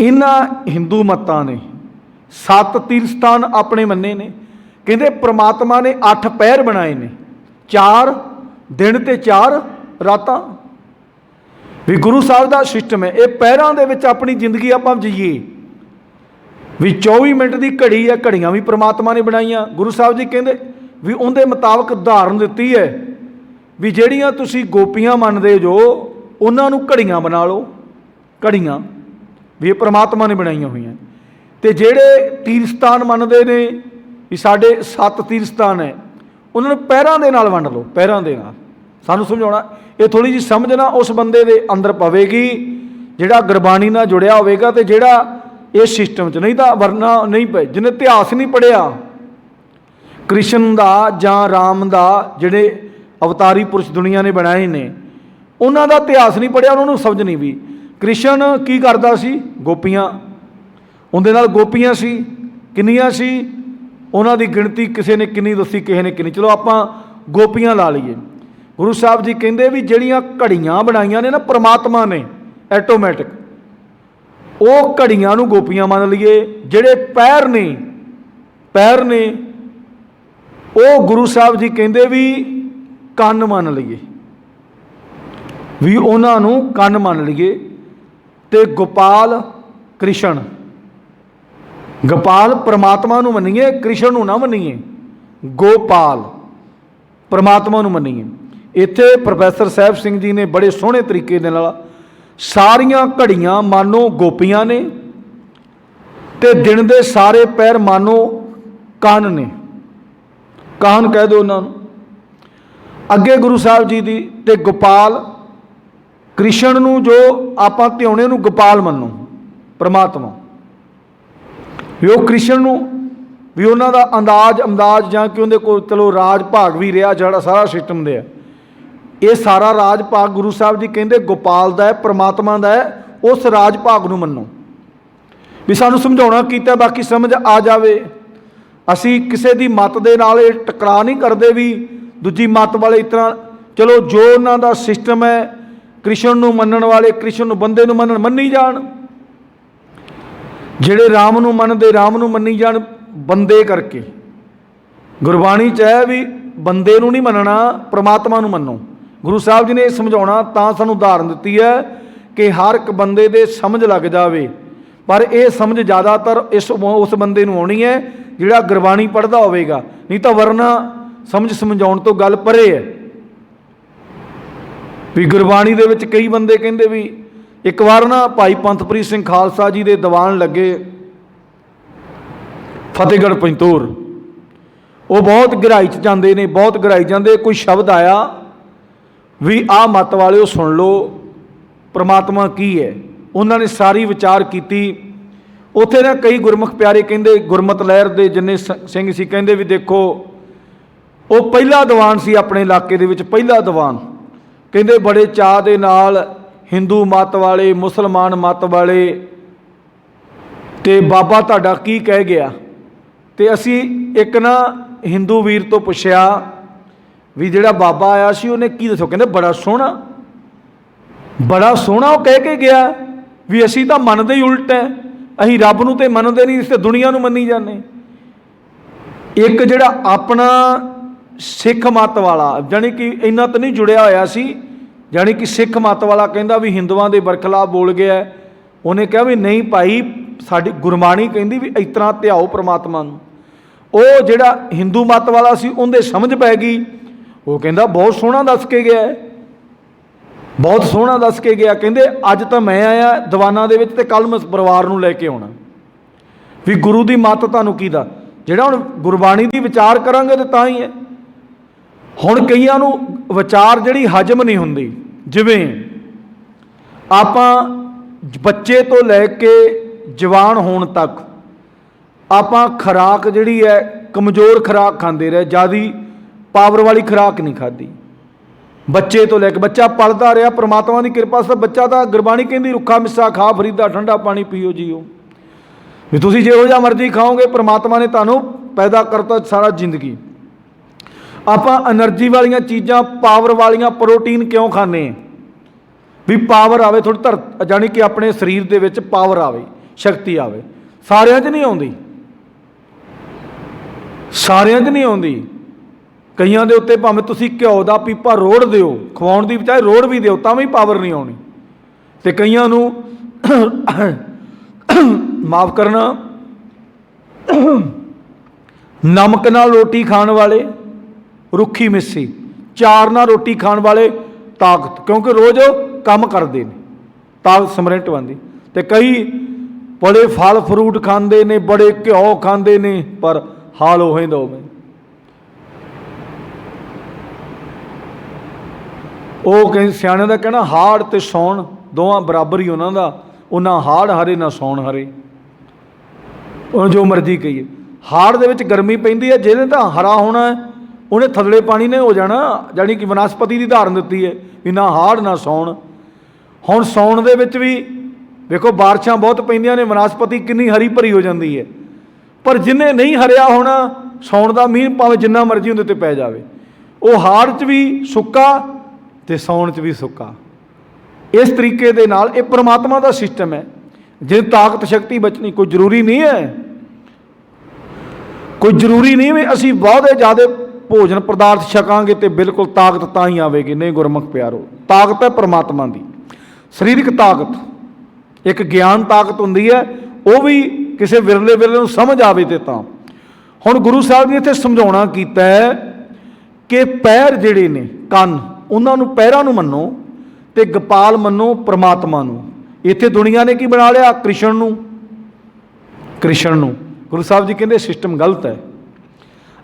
इन्हां हिंदू मतां ने 7 तीर्थ स्थान अपने मन्ने ने। कहंदे परमात्मा ने 8 पैर बनाए ने, 4 दिन ते 4 रातां। भी गुरु साहब का सिस्टम है, ये पैरां दे विच अपनी जिंदगी आपां जीए। भी 24 मिनट की घड़ी है, घड़ियां भी परमात्मा ने बनाईयां। गुरु साहब जी कहंदे भी उहदे मुताबक उदाहरण दित्ती है भी जिहड़ियां तुसीं गोपियां मनदे जो उन्हां नूं घड़ियां बना लो, घड़ियां ਵੀ ਇਹ ਪ੍ਰਮਾਤਮਾ ਨੇ ਬਣਾਈਆਂ ਹੋਈਆਂ। ਤੇ ਜਿਹੜੇ ਤੀਰਥ ਸਥਾਨ ਮੰਨਦੇ ਨੇ ਵੀ ਸਾਡੇ 7 ਤੀਰਥ ਸਥਾਨ ਹੈ, ਉਹਨਾਂ ਨੂੰ ਪਹਿਰਾਂ ਦੇ ਨਾਲ ਵੰਡ ਲਓ। ਪਹਿਰਾਂ ਦੇ ਨਾਲ ਸਾਨੂੰ ਸਮਝਾਉਣਾ, ਇਹ ਥੋੜ੍ਹੀ ਜਿਹੀ ਸਮਝ ਨਾ ਉਸ ਬੰਦੇ ਦੇ ਅੰਦਰ ਪਵੇਗੀ ਜਿਹੜਾ ਗੁਰਬਾਣੀ ਨਾਲ ਜੁੜਿਆ ਹੋਵੇਗਾ ਤੇ ਜਿਹੜਾ ਇਸ ਸਿਸਟਮ 'ਚ, ਨਹੀਂ ਤਾਂ ਵਰਨਾ ਨਹੀਂ ਪਏ। ਜਿਹਨੇ ਇਤਿਹਾਸ ਨਹੀਂ ਪੜ੍ਹਿਆ ਕ੍ਰਿਸ਼ਨ ਦਾ ਜਾਂ ਰਾਮ ਦਾ, ਜਿਹੜੇ ਅਵਤਾਰੀ ਪੁਰਸ਼ ਦੁਨੀਆ ਨੇ ਬਣਾਏ ਨੇ, ਉਹਨਾਂ ਦਾ ਇਤਿਹਾਸ ਨਹੀਂ ਪੜ੍ਹਿਆ, ਉਹਨਾਂ ਨੂੰ ਸਮਝ ਨਹੀਂ ਵੀ ਕ੍ਰਿਸ਼ਨ ਕੀ ਕਰਦਾ ਸੀ। ਗੋਪੀਆਂ, ਉਹਦੇ ਨਾਲ ਗੋਪੀਆਂ ਸੀ, ਕਿੰਨੀਆਂ ਸੀ, ਉਹਨਾਂ ਦੀ ਗਿਣਤੀ ਕਿਸੇ ਨੇ ਕਿੰਨੀ ਦੱਸੀ, ਕਿਸੇ ਨੇ ਕਿੰਨੀ, ਚਲੋ ਆਪਾਂ ਗੋਪੀਆਂ ਲਾ ਲਈਏ। ਗੁਰੂ ਸਾਹਿਬ ਜੀ ਕਹਿੰਦੇ ਵੀ ਜਿਹੜੀਆਂ ਘੜੀਆਂ ਬਣਾਈਆਂ ਨੇ ਨਾ ਪ੍ਰਮਾਤਮਾ ਨੇ ਐਟੋਮੈਟਿਕ, ਉਹ ਘੜੀਆਂ ਨੂੰ ਗੋਪੀਆਂ ਮੰਨ ਲਈਏ। ਜਿਹੜੇ ਪੈਰ ਨੇ ਉਹ ਗੁਰੂ ਸਾਹਿਬ ਜੀ ਕਹਿੰਦੇ ਵੀ ਕੰਨ ਮੰਨ ਲਈਏ, ਵੀ ਉਹਨਾਂ ਨੂੰ ਕੰਨ ਮੰਨ ਲਈਏ। ਤੇ ਗੋਪਾਲ ਕ੍ਰਿਸ਼ਨ, ਗੋਪਾਲ ਪ੍ਰਮਾਤਮਾ ਨੂੰ ਮੰਨੀਏ, ਕ੍ਰਿਸ਼ਨ ਨੂੰ ਨਾ ਮੰਨੀਏ, ਗੋਪਾਲ ਪ੍ਰਮਾਤਮਾ ਨੂੰ ਮੰਨੀਏ। ਇੱਥੇ ਪ੍ਰੋਫੈਸਰ ਸਾਹਿਬ ਸਿੰਘ ਜੀ ਨੇ ਬੜੇ ਸੋਹਣੇ ਤਰੀਕੇ ਦੇ ਨਾਲ ਸਾਰੀਆਂ ਘੜੀਆਂ ਮਾਨੋ ਗੋਪੀਆਂ ਨੇ ਤੇ ਦਿਨ ਦੇ ਸਾਰੇ ਪੈਰ ਮਾਨੋ ਕੰਨ ਨੇ, ਕਾਹਨ ਕਹਿ ਦਿਓ ਉਹਨਾਂ ਨੂੰ। ਅੱਗੇ ਗੁਰੂ ਸਾਹਿਬ ਜੀ ਦੀ ਤੇ ਗੋਪਾਲ ਕ੍ਰਿਸ਼ਨ ਨੂੰ, ਜੋ ਆਪਾਂ ਧਿਆਉਣੇ ਨੂੰ ਗੋਪਾਲ ਮੰਨੋ ਪ੍ਰਮਾਤਮਾ, ਵੀ ਉਹ ਕ੍ਰਿਸ਼ਨ ਨੂੰ ਵੀ ਉਹਨਾਂ ਦਾ ਅੰਦਾਜ਼ ਜਾਂ ਕਿ ਉਹਦੇ ਕੋਲ ਚਲੋ ਰਾਜ ਭਾਗ ਵੀ ਰਿਹਾ, ਜਿਹੜਾ ਸਾਰਾ ਸਿਸਟਮ ਦੇ ਆ, ਇਹ ਸਾਰਾ ਰਾਜ ਭਾਗ ਗੁਰੂ ਸਾਹਿਬ ਜੀ ਕਹਿੰਦੇ ਗੋਪਾਲ ਦਾ ਹੈ, ਪ੍ਰਮਾਤਮਾ ਦਾ ਹੈ। ਉਸ ਰਾਜ ਭਾਗ ਨੂੰ ਮੰਨੋ। ਵੀ ਸਾਨੂੰ ਸਮਝਾਉਣਾ ਕੀਤਾ, ਬਾਕੀ ਸਮਝ ਆ ਜਾਵੇ। ਅਸੀਂ ਕਿਸੇ ਦੀ ਮੱਤ ਦੇ ਨਾਲ ਇਹ ਟਕਰਾਅ ਨਹੀਂ ਕਰਦੇ ਵੀ ਦੂਜੀ ਮੱਤ ਵਾਲੇ ਇਸ ਤਰ੍ਹਾਂ, ਚਲੋ ਜੋ ਉਹਨਾਂ ਦਾ ਸਿਸਟਮ ਹੈ, ਕ੍ਰਿਸ਼ਨ ਨੂੰ ਮੰਨਣ ਵਾਲੇ ਕ੍ਰਿਸ਼ਨ ਨੂੰ, ਬੰਦੇ ਨੂੰ ਮੰਨੀ ਜਾਣ, ਜਿਹੜੇ ਰਾਮ ਨੂੰ ਮੰਨਦੇ ਰਾਮ ਨੂੰ ਮੰਨੀ ਜਾਣ ਬੰਦੇ ਕਰਕੇ। ਗੁਰਬਾਣੀ 'ਚ ਹੈ ਵੀ ਬੰਦੇ ਨੂੰ ਨਹੀਂ ਮੰਨਣਾ, ਪ੍ਰਮਾਤਮਾ ਨੂੰ ਮੰਨੋ। ਗੁਰੂ ਸਾਹਿਬ ਜੀ ਨੇ ਇਹ ਸਮਝਾਉਣਾ, ਤਾਂ ਸਾਨੂੰ ਉਦਾਹਰਨ ਦਿੱਤੀ ਹੈ ਕਿ ਹਰ ਇੱਕ ਬੰਦੇ ਦੇ ਸਮਝ ਲੱਗ ਜਾਵੇ। ਪਰ ਇਹ ਸਮਝ ਜ਼ਿਆਦਾਤਰ ਉਸ ਬੰਦੇ ਨੂੰ ਆਉਣੀ ਹੈ ਜਿਹੜਾ ਗੁਰਬਾਣੀ ਪੜ੍ਹਦਾ ਹੋਵੇਗਾ, ਨਹੀਂ ਤਾਂ ਵਰਨਾ ਸਮਝਾਉਣ ਤੋਂ ਗੱਲ ਪਰੇ ਹੈ। ਵੀ ਗੁਰਬਾਣੀ ਦੇ ਵਿੱਚ ਕਈ ਬੰਦੇ ਕਹਿੰਦੇ ਵੀ, ਇੱਕ ਵਾਰ ਨਾ ਭਾਈ ਪੰਥਪ੍ਰੀਤ ਸਿੰਘ ਖਾਲਸਾ ਜੀ ਦੇ ਦੀਵਾਨ ਲੱਗੇ ਫਤਿਹਗੜ੍ਹ ਪੰਜਤੂਰ, ਉਹ ਬਹੁਤ ਗਹਿਰਾਈ 'ਚ ਜਾਂਦੇ ਨੇ, ਬਹੁਤ ਗਹਿਰਾਈ ਜਾਂਦੇ। ਕੋਈ ਸ਼ਬਦ ਆਇਆ ਵੀ ਆਹ ਮੱਤ ਵਾਲਿਓ ਸੁਣ ਲਓ, ਪ੍ਰਮਾਤਮਾ ਕੀ ਹੈ। ਉਹਨਾਂ ਨੇ ਸਾਰੀ ਵਿਚਾਰ ਕੀਤੀ। ਉੱਥੇ ਨਾ ਕਈ ਗੁਰਮੁਖ ਪਿਆਰੇ ਕਹਿੰਦੇ, ਗੁਰਮਤਿ ਲਹਿਰ ਦੇ ਜਿੰਨੇ ਸਿੰਘ ਸੀ, ਕਹਿੰਦੇ ਵੀ ਦੇਖੋ ਉਹ ਪਹਿਲਾ ਦੀਵਾਨ ਸੀ ਆਪਣੇ ਇਲਾਕੇ ਦੇ ਵਿੱਚ, ਪਹਿਲਾ ਦੀਵਾਨ। ਕਹਿੰਦੇ ਬੜੇ ਚਾਅ ਦੇ ਨਾਲ ਹਿੰਦੂ ਮੱਤ ਵਾਲੇ, ਮੁਸਲਮਾਨ ਮੱਤ ਵਾਲੇ, ਤੇ ਬਾਬਾ ਤੁਹਾਡਾ ਕੀ ਕਹਿ ਗਿਆ। ਤੇ ਅਸੀਂ ਇੱਕ ਨਾ ਹਿੰਦੂ ਵੀਰ ਤੋਂ ਪੁੱਛਿਆ ਵੀ ਜਿਹੜਾ ਬਾਬਾ ਆਇਆ ਸੀ ਉਹਨੇ ਕੀ ਦੱਸੋ। ਕਹਿੰਦੇ ਬੜਾ ਸੋਹਣਾ ਉਹ ਕਹਿ ਕੇ ਗਿਆ ਵੀ ਅਸੀਂ ਤਾਂ ਮੰਨਦੇ ਹੀ ਉਲਟ ਹੈ, ਅਸੀਂ ਰੱਬ ਨੂੰ ਤੇ ਮੰਨਦੇ ਨਹੀਂ, ਇਸ ਤੇ ਦੁਨੀਆ ਨੂੰ ਮੰਨੀ ਜਾਂਦੇ। ਇੱਕ ਜਿਹੜਾ ਆਪਣਾ ਸਿੱਖ ਮੱਤ ਵਾਲਾ, ਜਾਣੀ ਕਿ ਇੰਨਾ ਤਾਂ ਨਹੀਂ ਜੁੜਿਆ ਹੋਇਆ ਸੀ, ਜਾਣੀ ਕਿ ਸਿੱਖ ਮੱਤ ਵਾਲਾ ਕਹਿੰਦਾ ਵੀ ਹਿੰਦੂਆਂ ਦੇ ਬਰਖਲਾਫ ਬੋਲ ਗਿਆ। ਉਹਨੇ ਕਿਹਾ ਵੀ ਨਹੀਂ ਭਾਈ, ਸਾਡੀ ਗੁਰਬਾਣੀ ਕਹਿੰਦੀ ਵੀ ਇਸ ਤਰ੍ਹਾਂ ਧਿਆਓ ਪ੍ਰਮਾਤਮਾ ਨੂੰ। ਉਹ ਜਿਹੜਾ ਹਿੰਦੂ ਮੱਤ ਵਾਲਾ ਸੀ ਉਹਦੇ ਸਮਝ ਪੈ ਗਈ। ਉਹ ਕਹਿੰਦਾ ਬਹੁਤ ਸੋਹਣਾ ਦੱਸ ਕੇ ਗਿਆ, ਬਹੁਤ ਸੋਹਣਾ ਦੱਸ ਕੇ ਗਿਆ। ਕਹਿੰਦੇ ਅੱਜ ਤਾਂ ਮੈਂ ਆਇਆ ਦੀਵਾਨਾਂ ਦੇ ਵਿੱਚ ਤੇ ਕੱਲ੍ਹ ਮੈਂ ਪਰਿਵਾਰ ਨੂੰ ਲੈ ਕੇ ਆਉਣਾ। ਵੀ ਗੁਰੂ ਦੀ ਮੱਤ ਤੁਹਾਨੂੰ ਕੀ ਦਾ, ਜਿਹੜਾ ਹੁਣ ਗੁਰਬਾਣੀ ਦੀ ਵਿਚਾਰ ਕਰਾਂਗੇ ਤਾਂ ਤਾਂ ਹੀ ਹੈ। ਹੁਣ ਕਈਆਂ ਨੂੰ ਵਿਚਾਰ ਜਿਹੜੀ ਹਜਮ ਨਹੀਂ ਹੁੰਦੀ, ਜਿਵੇਂ ਆਪਾਂ ਬੱਚੇ ਤੋਂ ਲੈ ਕੇ ਜਵਾਨ ਹੋਣ ਤੱਕ ਆਪਾਂ ਖੁਰਾਕ ਜਿਹੜੀ ਹੈ ਕਮਜ਼ੋਰ ਖੁਰਾਕ ਖਾਂਦੇ ਰਹੇ, ਜ਼ਿਆਦਾ ਪਾਵਰ ਵਾਲੀ ਖੁਰਾਕ ਨਹੀਂ ਖਾਧੀ। ਬੱਚੇ ਤੋਂ ਲੈ ਕੇ ਬੱਚਾ ਪਲਦਾ ਰਿਹਾ, ਪ੍ਰਮਾਤਮਾ ਦੀ ਕਿਰਪਾ ਸੇ ਬੱਚਾ ਤਾਂ ਗੁਰਬਾਣੀ ਕਹਿੰਦੀ ਰੁੱਖਾ ਮਿੱਸਾ ਖਾ, ਫਰੀਦਾ ਠੰਡਾ ਪਾਣੀ ਪੀਓ ਜੀਓ। ਵੀ ਤੁਸੀਂ ਜਿਹੋ ਜਿਹਾ ਮਰਜ਼ੀ ਖਾਓਗੇ, ਪ੍ਰਮਾਤਮਾ ਨੇ ਤੁਹਾਨੂੰ ਪੈਦਾ ਕਰਤਾ ਸਾਰਾ ਜ਼ਿੰਦਗੀ। ਆਪਾਂ ਐਨਰਜੀ ਵਾਲੀਆਂ ਚੀਜ਼ਾਂ, ਪਾਵਰ ਵਾਲੀਆਂ, ਪ੍ਰੋਟੀਨ ਕਿਉਂ ਖਾਂਦੇ? ਵੀ ਪਾਵਰ ਆਵੇ ਥੋੜ੍ਹੀ ਜਾਣੀ ਕਿ ਆਪਣੇ ਸਰੀਰ ਦੇ ਵਿੱਚ ਪਾਵਰ ਆਵੇ, ਸ਼ਕਤੀ ਆਵੇ। ਸਾਰਿਆਂ 'ਚ ਨਹੀਂ ਆਉਂਦੀ, ਸਾਰਿਆਂ 'ਚ ਨਹੀਂ ਆਉਂਦੀ। ਕਈਆਂ ਦੇ ਉੱਤੇ ਭਾਵੇਂ ਤੁਸੀਂ ਘਿਓ ਦਾ ਪੀਪਾ ਰੋੜ ਦਿਓ, ਖਵਾਉਣ ਦੀ ਬਜਾਏ ਰੋੜ ਵੀ ਦਿਓ, ਤਾਂ ਵੀ ਪਾਵਰ ਨਹੀਂ ਆਉਣੀ। ਤੇ ਕਈਆਂ ਨੂੰ ਮਾਫ ਕਰਨਾ, ਨਮਕ ਨਾਲ ਰੋਟੀ ਖਾਣ ਵਾਲੇ ਰੁੱਖੀ ਮਿੱਸੀ, ਚਾਰ ਨਾਲ ਰੋਟੀ ਖਾਣ ਵਾਲੇ ਤਾਕਤ, ਕਿਉਂਕਿ ਰੋਜ਼ ਕੰਮ ਕਰਦੇ ਨੇ, ਤਾਕਤ ਸਮਰਿੰਟ ਬਣਦੀ। ਤੇ ਕਈ बड़े फल फ्रूट खाते ने, बड़े घ्यो खाते ने, पर हाल उवें दा उवें। ਉਹ ਕਹਿੰਦੇ ਸਿਆਣਿਆਂ ਦਾ ਕਹਿਣਾ ਹਾੜ ਤੇ ਸੌਣ ਦੋਵਾਂ ਬਰਾਬਰ ਹੀ ਉਹਨਾਂ ਦਾ, ਉਹ ਨਾ ਹਾੜ ਹਰੇ ਨਾ ਸੌਣ ਹਰੇ। ਉਹ ਜੋ ਮਰਜ਼ੀ ਕਹੀਏ, ਹਾੜ ਦੇ ਵਿੱਚ ਗਰਮੀ ਪੈਂਦੀ ਹੈ, ਜਿਹਨੇ ਤਾਂ ਹਰਾ ਹੋਣਾ ਉਹਨੇ ਥੱਲੇ ਪਾਣੀ ਨੇ ਹੋ ਜਾਣਾ, ਜਾਣੀ ਕਿ ਵਨਸਪਤੀ ਦੀ ਧਾਰਨ ਦਿੱਤੀ ਹੈ ਵੀ ਨਾ ਹਾੜ ਨਾ ਸੌਣ। ਹੁਣ ਸੌਣ ਦੇ ਵਿੱਚ ਵੀ ਵੇਖੋ ਬਾਰਿਸ਼ਾਂ ਬਹੁਤ ਪੈਂਦੀਆਂ ਨੇ, ਵਨਸਪਤੀ ਕਿੰਨੀ ਹਰੀ ਭਰੀ ਹੋ ਜਾਂਦੀ ਹੈ, ਪਰ ਜਿਹਨੇ ਨਹੀਂ ਹਰਿਆ ਹੋਣਾ ਸੌਣ ਦਾ ਮੀਂਹ ਭਾਵੇਂ ਜਿੰਨਾ ਮਰਜ਼ੀ ਉਹਦੇ 'ਤੇ ਪੈ ਜਾਵੇ, ਉਹ ਹਾੜ 'ਚ ਵੀ ਸੁੱਕਾ ਤੇ ਸੌਣ 'ਚ ਵੀ ਸੁੱਕਾ। ਇਸ ਤਰੀਕੇ ਦੇ ਨਾਲ ਇਹ ਪਰਮਾਤਮਾ ਦਾ ਸਿਸਟਮ ਹੈ। ਜੇ ਤਾਕਤ ਸ਼ਕਤੀ ਬਚਣੀ, ਕੋਈ ਜ਼ਰੂਰੀ ਨਹੀਂ ਹੈ, ਕੋਈ ਜ਼ਰੂਰੀ ਨਹੀਂ ਵੀ ਅਸੀਂ ਬਹੁਤੇ ਜ਼ਿਆਦਾ ਭੋਜਨ ਪਦਾਰਥ ਛਕਾਂਗੇ ਤੇ ਬਿਲਕੁਲ ਤਾਕਤ ਤਾਂ ਹੀ ਆਵੇਗੀ। ਨਹੀਂ ਗੁਰਮੁਖ ਪਿਆਰੋ, ਤਾਕਤ ਹੈ ਪਰਮਾਤਮਾ ਦੀ। ਸਰੀਰਕ ਤਾਕਤ ਇੱਕ ਗਿਆਨ ਤਾਕਤ ਹੁੰਦੀ ਹੈ, ਉਹ ਵੀ ਕਿਸੇ ਵਿਰਲੇ ਨੂੰ ਸਮਝ ਆਵੇ ਤੇ ਤਾਂ। ਹੁਣ ਗੁਰੂ ਸਾਹਿਬ ਨੇ ਇੱਥੇ ਸਮਝਾਉਣਾ ਕੀਤਾ ਹੈ ਕਿ ਪੈਰ ਜਿਹੜੇ ਨੇ, ਕੰਨ, ਉਹਨਾਂ ਨੂੰ ਪੈਰਾਂ ਨੂੰ ਮੰਨੋ ਤੇ ਗੋਪਾਲ ਮੰਨੋ ਪਰਮਾਤਮਾ ਨੂੰ। ਇੱਥੇ ਦੁਨੀਆ ਨੇ ਕੀ ਬਣਾ ਲਿਆ? ਕ੍ਰਿਸ਼ਨ ਨੂੰ। ਗੁਰੂ ਸਾਹਿਬ ਜੀ ਕਹਿੰਦੇ ਸਿਸਟਮ ਗਲਤ ਹੈ।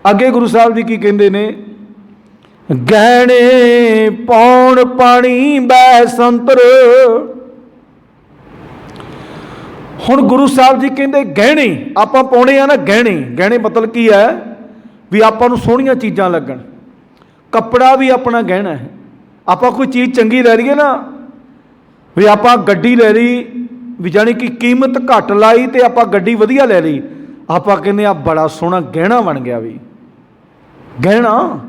ਅੱਗੇ ਗੁਰੂ ਸਾਹਿਬ ਜੀ ਕੀ ਕਹਿੰਦੇ ਨੇ? ਗਹਿਣੇ ਪਾਉਣ ਪਾਣੀ ਬੈ ਸੰਤਰ। ਹੁਣ ਗੁਰੂ ਸਾਹਿਬ ਜੀ ਕਹਿੰਦੇ ਗਹਿਣੇ ਆਪਾਂ ਪਾਉਣੇ ਆ ਨਾ, ਗਹਿਣੇ ਮਤਲਬ ਕੀ ਹੈ ਵੀ ਆਪਾਂ ਨੂੰ ਸੋਹਣੀਆਂ ਚੀਜ਼ਾਂ ਲੱਗਣ। ਕੱਪੜਾ ਵੀ ਆਪਣਾ ਗਹਿਣਾ ਹੈ। ਆਪਾਂ ਕੋਈ ਚੀਜ਼ ਚੰਗੀ ਲੈ ਲਈਏ ਨਾ, ਵੀ ਆਪਾਂ ਗੱਡੀ ਲੈ ਲਈ, ਵੀ ਜਾਣੀ ਕਿ ਕੀਮਤ ਘੱਟ ਲਾਈ ਤੇ ਆਪਾਂ ਗੱਡੀ ਵਧੀਆ ਲੈ ਲਈ, ਆਪਾਂ ਕਹਿੰਦੇ ਆ ਬੜਾ ਸੋਹਣਾ ਗਹਿਣਾ ਬਣ ਗਿਆ। ਵੀ ਗਹਿਣਾ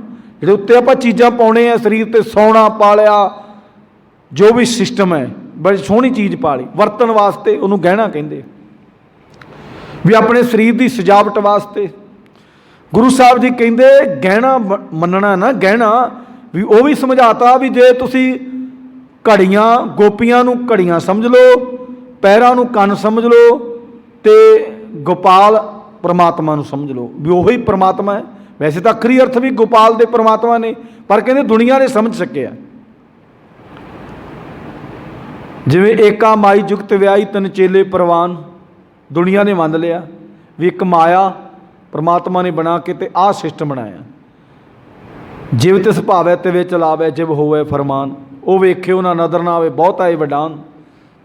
ਜਿਹਦੇ ਉੱਤੇ ਆਪਾਂ ਚੀਜ਼ਾਂ ਪਾਉਣੇ ਆ, ਸਰੀਰ ਤੇ ਸੋਨਾ ਪਾ ਲਿਆ, ਜੋ ਵੀ ਸਿਸਟਮ ਹੈ, ਬੜੀ ਸੋਹਣੀ ਚੀਜ਼ ਪਾ ਲਈ ਵਰਤਣ ਵਾਸਤੇ, ਉਹਨੂੰ ਗਹਿਣਾ ਕਹਿੰਦੇ। ਵੀ ਆਪਣੇ ਸਰੀਰ ਦੀ ਸਜਾਵਟ ਵਾਸਤੇ ਗੁਰੂ ਸਾਹਿਬ ਜੀ ਕਹਿੰਦੇ ਗਹਿਣਾ ਮੰਨਣਾ ਨਾ, ਗਹਿਣਾ ਵੀ ਉਹ ਵੀ ਸਮਝਾਤਾ ਵੀ ਜੇ ਤੁਸੀਂ ਘੜੀਆਂ, ਗੋਪੀਆਂ ਨੂੰ ਘੜੀਆਂ ਸਮਝ ਲਓ, ਪੈਰਾਂ ਨੂੰ ਕੰਨ ਸਮਝ ਲਓ ਤੇ ਗੋਪਾਲ ਪਰਮਾਤਮਾ ਨੂੰ ਸਮਝ ਲਓ ਵੀ ਉਹੀ ਪਰਮਾਤਮਾ ਹੈ। ਵੈਸੇ ਤਾਂ ਅਖਰੀ ਅਰਥ ਵੀ ਗੋਪਾਲ ਦੇ ਪਰਮਾਤਮਾ ਨੇ, ਪਰ ਕਹਿੰਦੇ ਦੁਨੀਆ ਨੇ ਸਮਝ ਸਕਿਆ। ਜਿਵੇਂ ਏਕਾ ਮਾਈ ਜੁਗਤ ਵਿਆਹੀ ਤਨ ਚੇਲੇ ਪ੍ਰਵਾਨ, ਦੁਨੀਆ ਨੇ ਮੰਨ ਲਿਆ ਵੀ ਇੱਕ ਮਾਇਆ ਪਰਮਾਤਮਾ ਨੇ ਬਣਾ ਕੇ ਤੇ ਆਹ ਸਿਸਟਮ ਬਣਾਇਆ। ਜਿਵ ਤਿਸ ਭਾਵੈ ਤਿਵੇਂ ਚਲਾਵੈ, ਜਿਵ ਹੋਵੇ ਫਰਮਾਨ। ਉਹ ਵੇਖਿਓ ਨਾ ਨਦਰ ਨਾ ਆਵੇ, ਬਹੁਤ ਆਏ ਵਡਾਨ।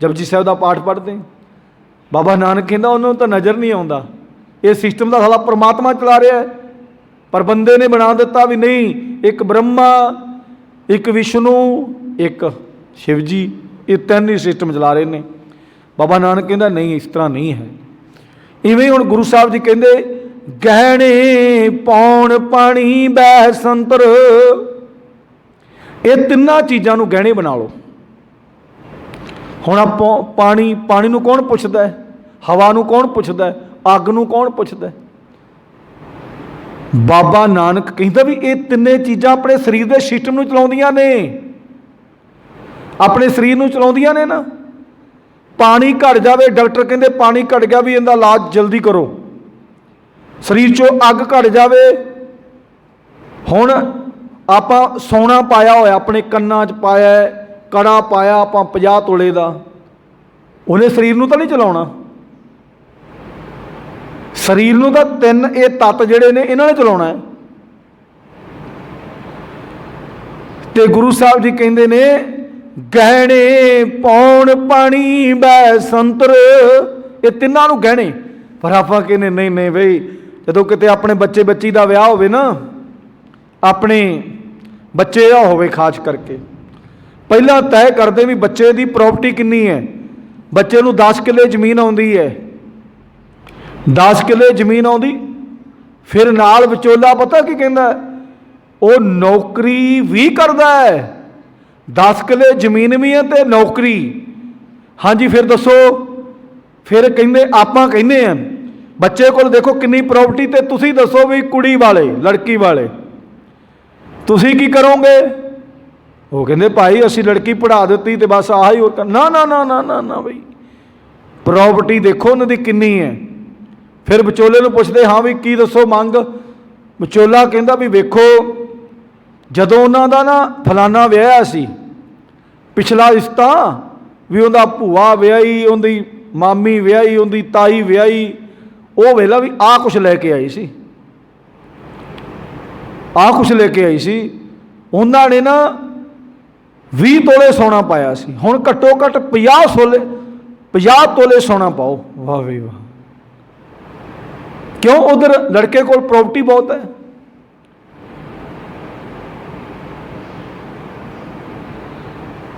ਜਪਜੀ ਸਾਹਿਬ ਦਾ ਪਾਠ ਪੜ੍ਹਦੇ ਬਾਬਾ ਨਾਨਕ ਕਹਿੰਦਾ ਉਹਨੂੰ ਤਾਂ ਨਜ਼ਰ ਨਹੀਂ ਆਉਂਦਾ, ਇਹ ਸਿਸਟਮ ਦਾ ਸਾਲਾ ਪਰਮਾਤਮਾ ਚਲਾ ਰਿਹਾ ਹੈ, ਪਰ ਬੰਦੇ ਨੇ ਬਣਾ ਦਿੱਤਾ ਵੀ ਨਹੀਂ, ਇੱਕ ਬ੍ਰਹਮਾ, ਇੱਕ ਵਿਸ਼ਨੂੰ, ਇੱਕ ਸ਼ਿਵ ਜੀ, ਇਹ ਤਿੰਨ ਹੀ ਸਿਸਟਮ ਚਲਾ ਰਹੇ ਨੇ। ਬਾਬਾ ਨਾਨਕ ਕਹਿੰਦਾ ਨਹੀਂ, ਇਸ ਤਰ੍ਹਾਂ ਨਹੀਂ ਹੈ। ਇਵੇਂ ਹੁਣ ਗੁਰੂ ਸਾਹਿਬ ਜੀ ਕਹਿੰਦੇ ਗਹਿਣੇ ਪਾਉਣ ਪਾਣੀ ਬੈ ਸੰਤਰ, ਇਹ ਤਿੰਨਾਂ ਚੀਜ਼ਾਂ ਨੂੰ ਗਹਿਣੇ ਬਣਾ ਲਓ। ਹੁਣ ਆਪਾਂ ਪਾਣੀ ਨੂੰ ਕੌਣ ਪੁੱਛਦਾ ਹੈ? ਹਵਾ ਨੂੰ ਕੌਣ ਪੁੱਛਦਾ ਹੈ? ਅੱਗ ਨੂੰ ਕੌਣ ਪੁੱਛਦਾ ਹੈ? ਬਾਬਾ ਨਾਨਕ ਕਹਿੰਦਾ ਵੀ ਇਹ ਤਿੰਨੇ ਚੀਜ਼ਾਂ ਆਪਣੇ ਸਰੀਰ ਦੇ ਸਿਸਟਮ ਨੂੰ ਚਲਾਉਂਦੀਆਂ ਨੇ, ਆਪਣੇ ਸਰੀਰ ਨੂੰ ਚਲਾਉਂਦੀਆਂ ਨੇ ਨਾ। ਪਾਣੀ ਘਟ ਜਾਵੇ, ਡਾਕਟਰ ਕਹਿੰਦੇ ਪਾਣੀ ਘਟ ਗਿਆ ਵੀ ਇਹਦਾ ਇਲਾਜ ਜਲਦੀ ਕਰੋ। ਸਰੀਰ 'ਚੋਂ ਅੱਗ ਘਟ ਜਾਵੇ, ਹੁਣ ਆਪਾਂ ਸੋਨਾ ਪਾਇਆ ਹੋਇਆ, ਆਪਣੇ ਕੰਨਾਂ 'ਚ ਪਾਇਆ, ਕੜਾ ਪਾਇਆ ਆਪਾਂ 50 ਤੋਲੇ ਦਾ, ਉਹਨੇ ਸਰੀਰ ਨੂੰ ਤਾਂ ਨਹੀਂ ਚਲਾਉਣਾ। ਸਰੀਰ ਨੂੰ ਤਾਂ ਤਿੰਨ ਇਹ ਤੱਤ ਜਿਹੜੇ ਨੇ ਇਹਨਾਂ ਨੇ ਚਲਾਉਣਾ ਹੈ। ਤੇ ਗੁਰੂ ਸਾਹਿਬ ਜੀ ਕਹਿੰਦੇ ਨੇ ਗਹਿਣੇ ਪਾਉਣ ਪਾਣੀ ਬੈ ਸੰਤਰ, ਇਹ ਤਿੰਨਾਂ ਨੂੰ ਗਹਿਣੇ। ਪਰ ਆਪਾਂ ਕਹਿੰਦੇ ਨਹੀਂ ਨਹੀਂ ਬਈ, ਜਦੋਂ ਕਿਤੇ ਆਪਣੇ ਬੱਚੀ ਦਾ ਵਿਆਹ ਹੋਵੇ ਨਾ, ਆਪਣੇ ਬੱਚੇ ਦਾ ਹੋਵੇ, ਖਾਸ ਕਰਕੇ ਪਹਿਲਾਂ ਤੈਅ ਕਰਦੇ ਵੀ ਬੱਚੇ ਦੀ ਪ੍ਰਾਪਰਟੀ ਕਿੰਨੀ ਹੈ। ਬੱਚੇ ਨੂੰ 10 ਕਿੱਲੇ ਜ਼ਮੀਨ ਆਉਂਦੀ ਹੈ, 10 ਕਿੱਲੇ ਜ਼ਮੀਨ ਆਉਂਦੀ, ਫਿਰ ਨਾਲ ਵਿਚੋਲਾ ਪਤਾ ਕੀ ਕਹਿੰਦਾ, ਉਹ ਨੌਕਰੀ ਵੀ ਕਰਦਾ ਹੈ, 10 ਕਿੱਲੇ ਜ਼ਮੀਨ ਵੀ ਹੈ ਤੇ ਨੌਕਰੀ। ਹਾਂਜੀ ਫਿਰ ਦੱਸੋ, ਫਿਰ ਕਹਿੰਦੇ ਆਪਾਂ ਕਹਿੰਦੇ ਆ ਬੱਚੇ ਕੋਲ ਦੇਖੋ ਕਿੰਨੀ ਪ੍ਰਾਪਰਟੀ, ਤੇ ਤੁਸੀਂ ਦੱਸੋ ਵੀ ਕੁੜੀ ਵਾਲੇ, ਲੜਕੀ ਵਾਲੇ ਤੁਸੀਂ ਕੀ ਕਰੋਗੇ? ਉਹ ਕਹਿੰਦੇ ਭਾਈ ਅਸੀਂ ਲੜਕੀ ਪੜ੍ਹਾ ਦਿੱਤੀ ਤੇ ਬਸ ਆਹ ਹੀ ਹੋਰ। ਨਾ ਨਾ ਨਾ ਨਾ ਨਾ ਨਾ ਬਈ, ਪ੍ਰਾਪਰਟੀ ਦੇਖੋ ਉਹਨਾਂ ਦੀ ਕਿੰਨੀ ਹੈ। ਫਿਰ ਵਿਚੋਲੇ ਨੂੰ ਪੁੱਛਦੇ ਹਾਂ ਵੀ ਕੀ ਦੱਸੋ ਮੰਗ। ਵਿਚੋਲਾ ਕਹਿੰਦਾ ਵੀ ਵੇਖੋ, ਜਦੋਂ ਉਹਨਾਂ ਦਾ ਨਾ ਫਲਾਨਾ ਵਿਆਹਿਆ ਸੀ, ਪਿਛਲਾ ਰਿਸ਼ਤਾ ਵੀ ਉਹਦਾ ਭੂਆ ਵਿਆਹੀ, ਉਹਦੀ मामी विआही, उनकी ताई विआही, वो वेला भी आ कुछ लैके आई सी, आ कुछ लेके आई सी। उन्होंने ना 20 तोले सोना पाया सी, हुण घट्टो घट्ट 50 तोले सोना पाओ। वाह भी वाह। क्यों? उधर लड़के को प्रॉपर्टी बहुत है।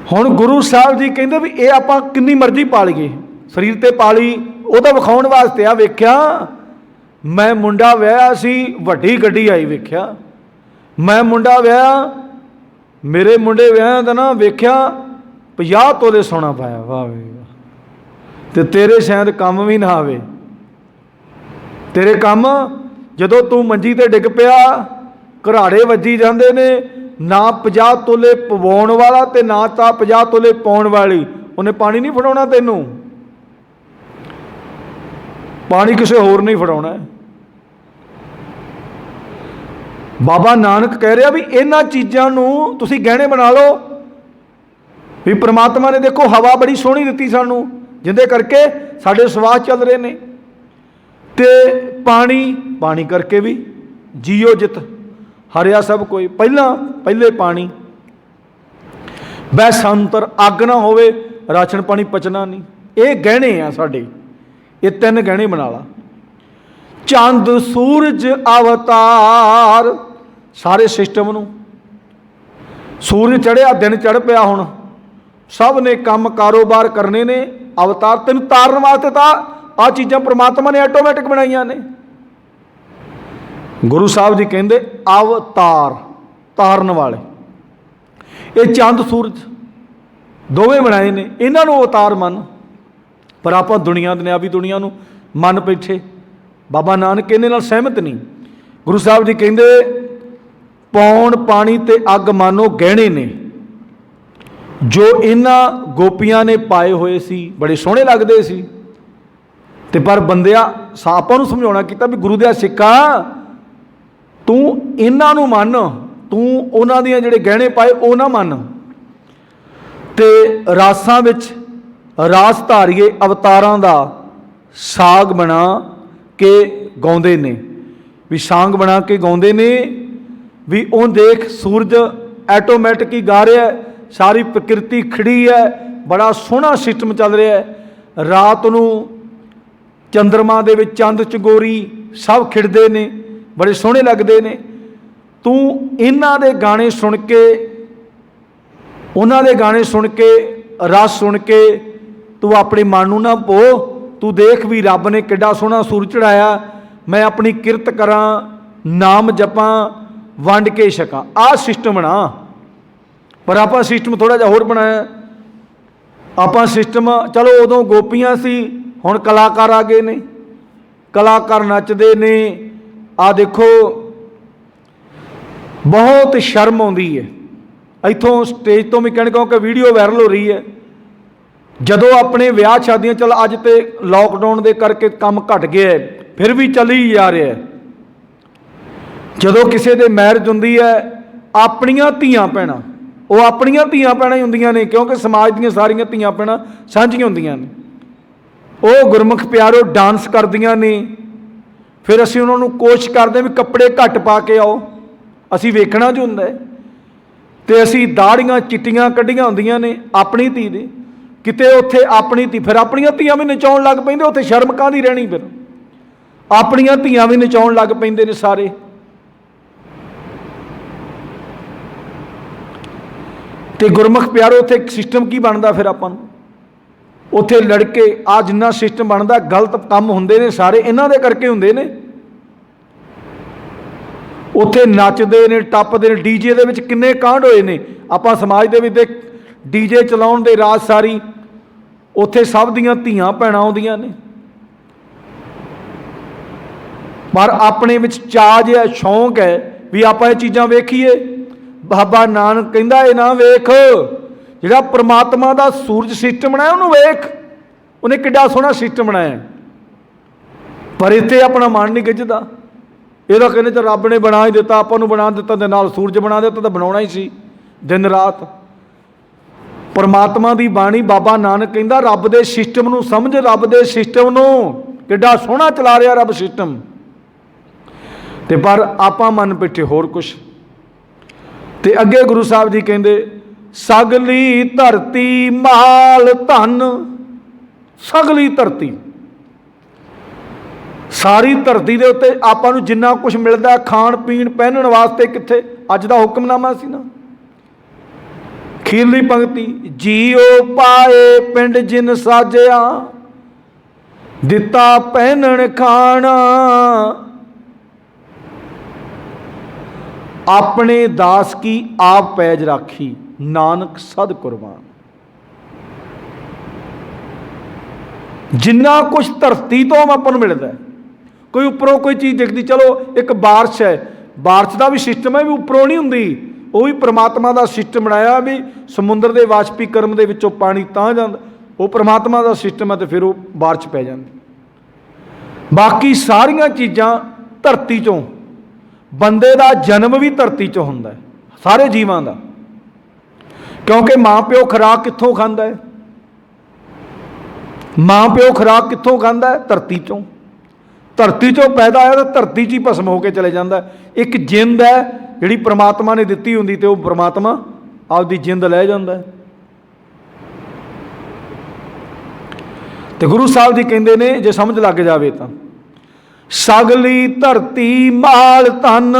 हुण गुरु साहब जी कहते भी ये आपां किन्नी मर्जी पालीए, शरीर ते पाली, ਉਹਦਾ ਵਿਖਾਉਣ वास्ते आ वेख्या मैं मुंडा विआहिਆ सी, ਵੱਡੀ ਗੱਡੀ आई वेख्या, मैं मुंडा विआहिਆ, मेरे मुंडे विआहिਆਂ ਦਾ ना वेख्या 50 तोले सोना पाया। वाह वे वाह। ते तेरे शायद काम भी ना आवे, तेरे काम जदों तू मंजी ते डिग पिया, घराड़े वजी जाते ने, ना 50 तोले पवाउण वाला ते ना तां 50 तोले पाउण वाली, उन्हें पानी नहीं फड़ाउणा, तैनूं पानी किसी होर नहीं फड़ाउणा है। बाबा नानक कह रहा भी इन्हां चीज़ां नूं तुसीं गहने बना लो। भी परमात्मा ने देखो हवा बड़ी सोहनी दित्ती सानूं, जिहदे करके साडे सवास चल रहे ने, ते पानी करके भी जियो जित हरिया सब कोई। पहले पानी, बैसंतर अग ना होवे, राशन पानी पचना नहीं। ये गहने आ साडे, ये 3 गहने बना ला। चंद सूरज अवतार, सारे सिस्टम नूं, सूरज चढ़िया, दिन चढ़ पिया, हुण सब ने काम कारोबार करने ने, अवतार तेन तारन वास्ते तो आ चीज़ां परमात्मा ने ऑटोमैटिक बनाईयां ने। गुरु साहब जी कहते अवतार, तारन वाले। ये चंद सूरज दोवें बनाए ने, इन्हां नूं अवतार मन, पर आप दुनिया दुनियावी दुनिया नूं मन बैठे। बाबा नानक इहदे नाल सहमत नहीं। गुरु साहब जी कहते पौण पानी ते अग मानो गहने ने, जो इन्हां गोपियां ने पाए हुए सी, बड़े सोहणे लगदे सी। ते पर बंदिया आपां नूं समझाउणा कीता भी गुरु दे सिक्का, तू इन्हां नूं मन, तू उन्हां दीआं जिहड़े गहने पाए ਉਹ ना मन। ते रासां विच रास धारीए अवतारां दा साग बना के गाउंदे ने, भी सांग बना के गाउंदे ने भी। ਉਹ देख सूरज ऐटोमैटिक ही गा रहा है, सारी प्रकृति खड़ी है, बड़ा सोहना सिस्टम चल रहा है। रात नूं चंद्रमा दे विच चंद चंगोरी सब खिड़दे ने, बड़े सोहणे लगदे ने। तू इन्हां दे गाने सुन के, उन्हां दे गाने सुन के, रस सुन के तू अपने मन नूं ना भो, तू देख भी रब ने किड्डा सोहना सूरज चढ़ाया, मैं अपनी किरत करां, नाम जपां, वंड के छकां। आ सिस्टम बना। पर आपां सिस्टम थोड़ा जिहा होर बनाया। आपां सिस्टम चलो उदों गोपियां सी, हुण कलाकार आ गए ने, कलाकार नचदे ने। आ देखो बहुत शर्म आउंदी है, इत्थों स्टेज तो भी कहण, क्योंकि वीडियो वायरल हो रही है। जदों अपने विआह शादियां, चल अज तो लॉकडाउन के करके काम घट गया है, फिर भी चली जा रहा है। जदों किसी दे मैरिज हुंदी है, अपनियां धीआं भैणां, वो अपनियां धीआं भैणां ही हुंदियां ने, क्योंकि समाज दीआं सारियां धीआं भैणां सांझियां हुंदियां ने। वो गुरमुख प्यारो डांस करदियां ने, फिर असीं उन्हां नूं कोशिश करदे भी कपड़े घट पा के आओ, असीं वेखना जो हुंदा है। ते असीं दाड़ियां चिट्टियां कड्ढियां हुंदियां ने अपनी धी दे, किते उत्थे अपनी धी, फिर अपनियां धीआं भी नचाउण लग पैंदे, उत्थे शर्म काहदी रहनी, फिर अपनियां धीआं भी नचाउण लग पैंदे ने सारे। ते गुरमुख प्यारो उत्थे सिस्टम की बनता, फिर आपां नूं उत्थे लड़के आ जिन्ना सिस्टम बनता, गलत काम हुंदे ने सारे इन्हां दे करके हुंदे ने। उत्थे नचदे ने, टप्पदे ने, डीजे दे विच किन्ने कांड होए ने। आपां समाज दे विच डीजे चलाउण दे राज सारी, उत्थे सब दीआं धीआं भैणां आउंदियां ने, पर अपने विच चाह जिहा शौक है भी आपां ये चीज़ां वेखीए। बाबा नानक कहंदा ये ना वेख, जिहड़ा परमात्मा दा सूरज सिस्टम बनाया उहनूं वेख, उन्हें किड्डा सोहना सिस्टम बनाया। पर इत्थे अपना मन नहीं गिझदा। ਇਹਦਾ ਕਹਿੰਦੇ ਤਾਂ ਰੱਬ ਨੇ ਬਣਾ ਹੀ ਦਿੱਤਾ, ਆਪਾਂ ਨੂੰ ਬਣਾ ਦਿੱਤਾ, ਤੇ ਨਾਲ ਸੂਰਜ ਬਣਾ ਦਿੱਤਾ, ਤਾਂ ਬਣਾਉਣਾ ਹੀ ਸੀ दिन रात। परमात्मा की बाणी बाबा नानक कहता रब के सिस्टम नूं समझ, रब के सिस्टम नूं किड्डा सोहना चला रहा रब सिस्टम। ते पर आपां मन पिछे होर कुछ। ते अगे गुरु साहब जी कहते सगली धरती माल धन, सगली धरती, सारी धरती के उत्ते आपां नूं जिन्ना कुछ मिलता खाण पीण पहनण वास्ते कित्थे, अज दा हुक्मनामा सी ना। खीरली पंक्ति जीओ पाए पिंड जिन साजिया, दिता पहनण खाना, अपने दास की आप पैज राखी, नानक सद कुर्बान। जिन्ना कुछ धरती तो आपां नूं मिलदा है, कोई उपरों कोई चीज़ दिखती, चलो एक बारिश है, बारिश का भी सिस्टम है, भी उपरों नहीं हुंदी, वो भी परमात्मा का सिस्टम बनाया भी समुद्र के वाष्पीकरण के विचों पानी तां जांदा, वो परमात्मा का सिस्टम है, तो फिर वो बारिश पै जाती। बाकी सारिया चीज़ां धरती चों, बंदे का जन्म भी धरती चों हुंदा है, सारे जीवां दा, क्योंकि माँ प्यो खुराक कित्थों खांदा है, माँ प्यो खुराक कित्थों खांदा है, धरती चों। धरती चों पैदा है तो धरती च ही भस्म होकर चले जाता है। एक जिंद है जिहड़ी परमात्मा ने दिती हुंदी ते वो परमात्मा आपदी जिंद लै जांदा है। ते गुरु साहब जी कहंदे ने जे समझ लग जाए तो सगली धरती माल धन,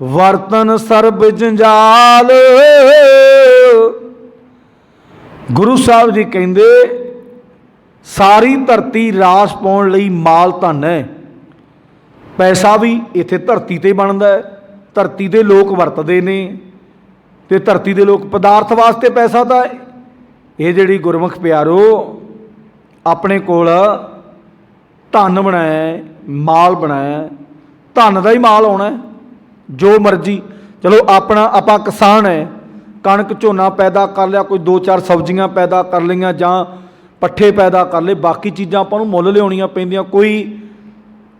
वर्तन सर्ब जंजाल। गुरु साहब जी कहंदे सारी धरती रास पाउण लई माल धन है, पैसा भी इत्थे धरती ते बनदा है, धरती दे लोग वरतदे ने, ते धरती दे लोग पदार्थ वास्ते पैसा तो ये जिहड़ी गुरमुख प्यारो अपने कोल धन बनाया, माल बनाया, धन का ही माल होना है, जो मर्जी। चलो अपना आपां किसान है, कणक झोना पैदा कर लिया, कोई दो चार सब्जियां पैदा कर लिया, जां पट्ठे पैदा कर ले, बाकी चीज़ां आपां नूं मुੱਲ लिआउणीਆਂ पैंदियां। कोई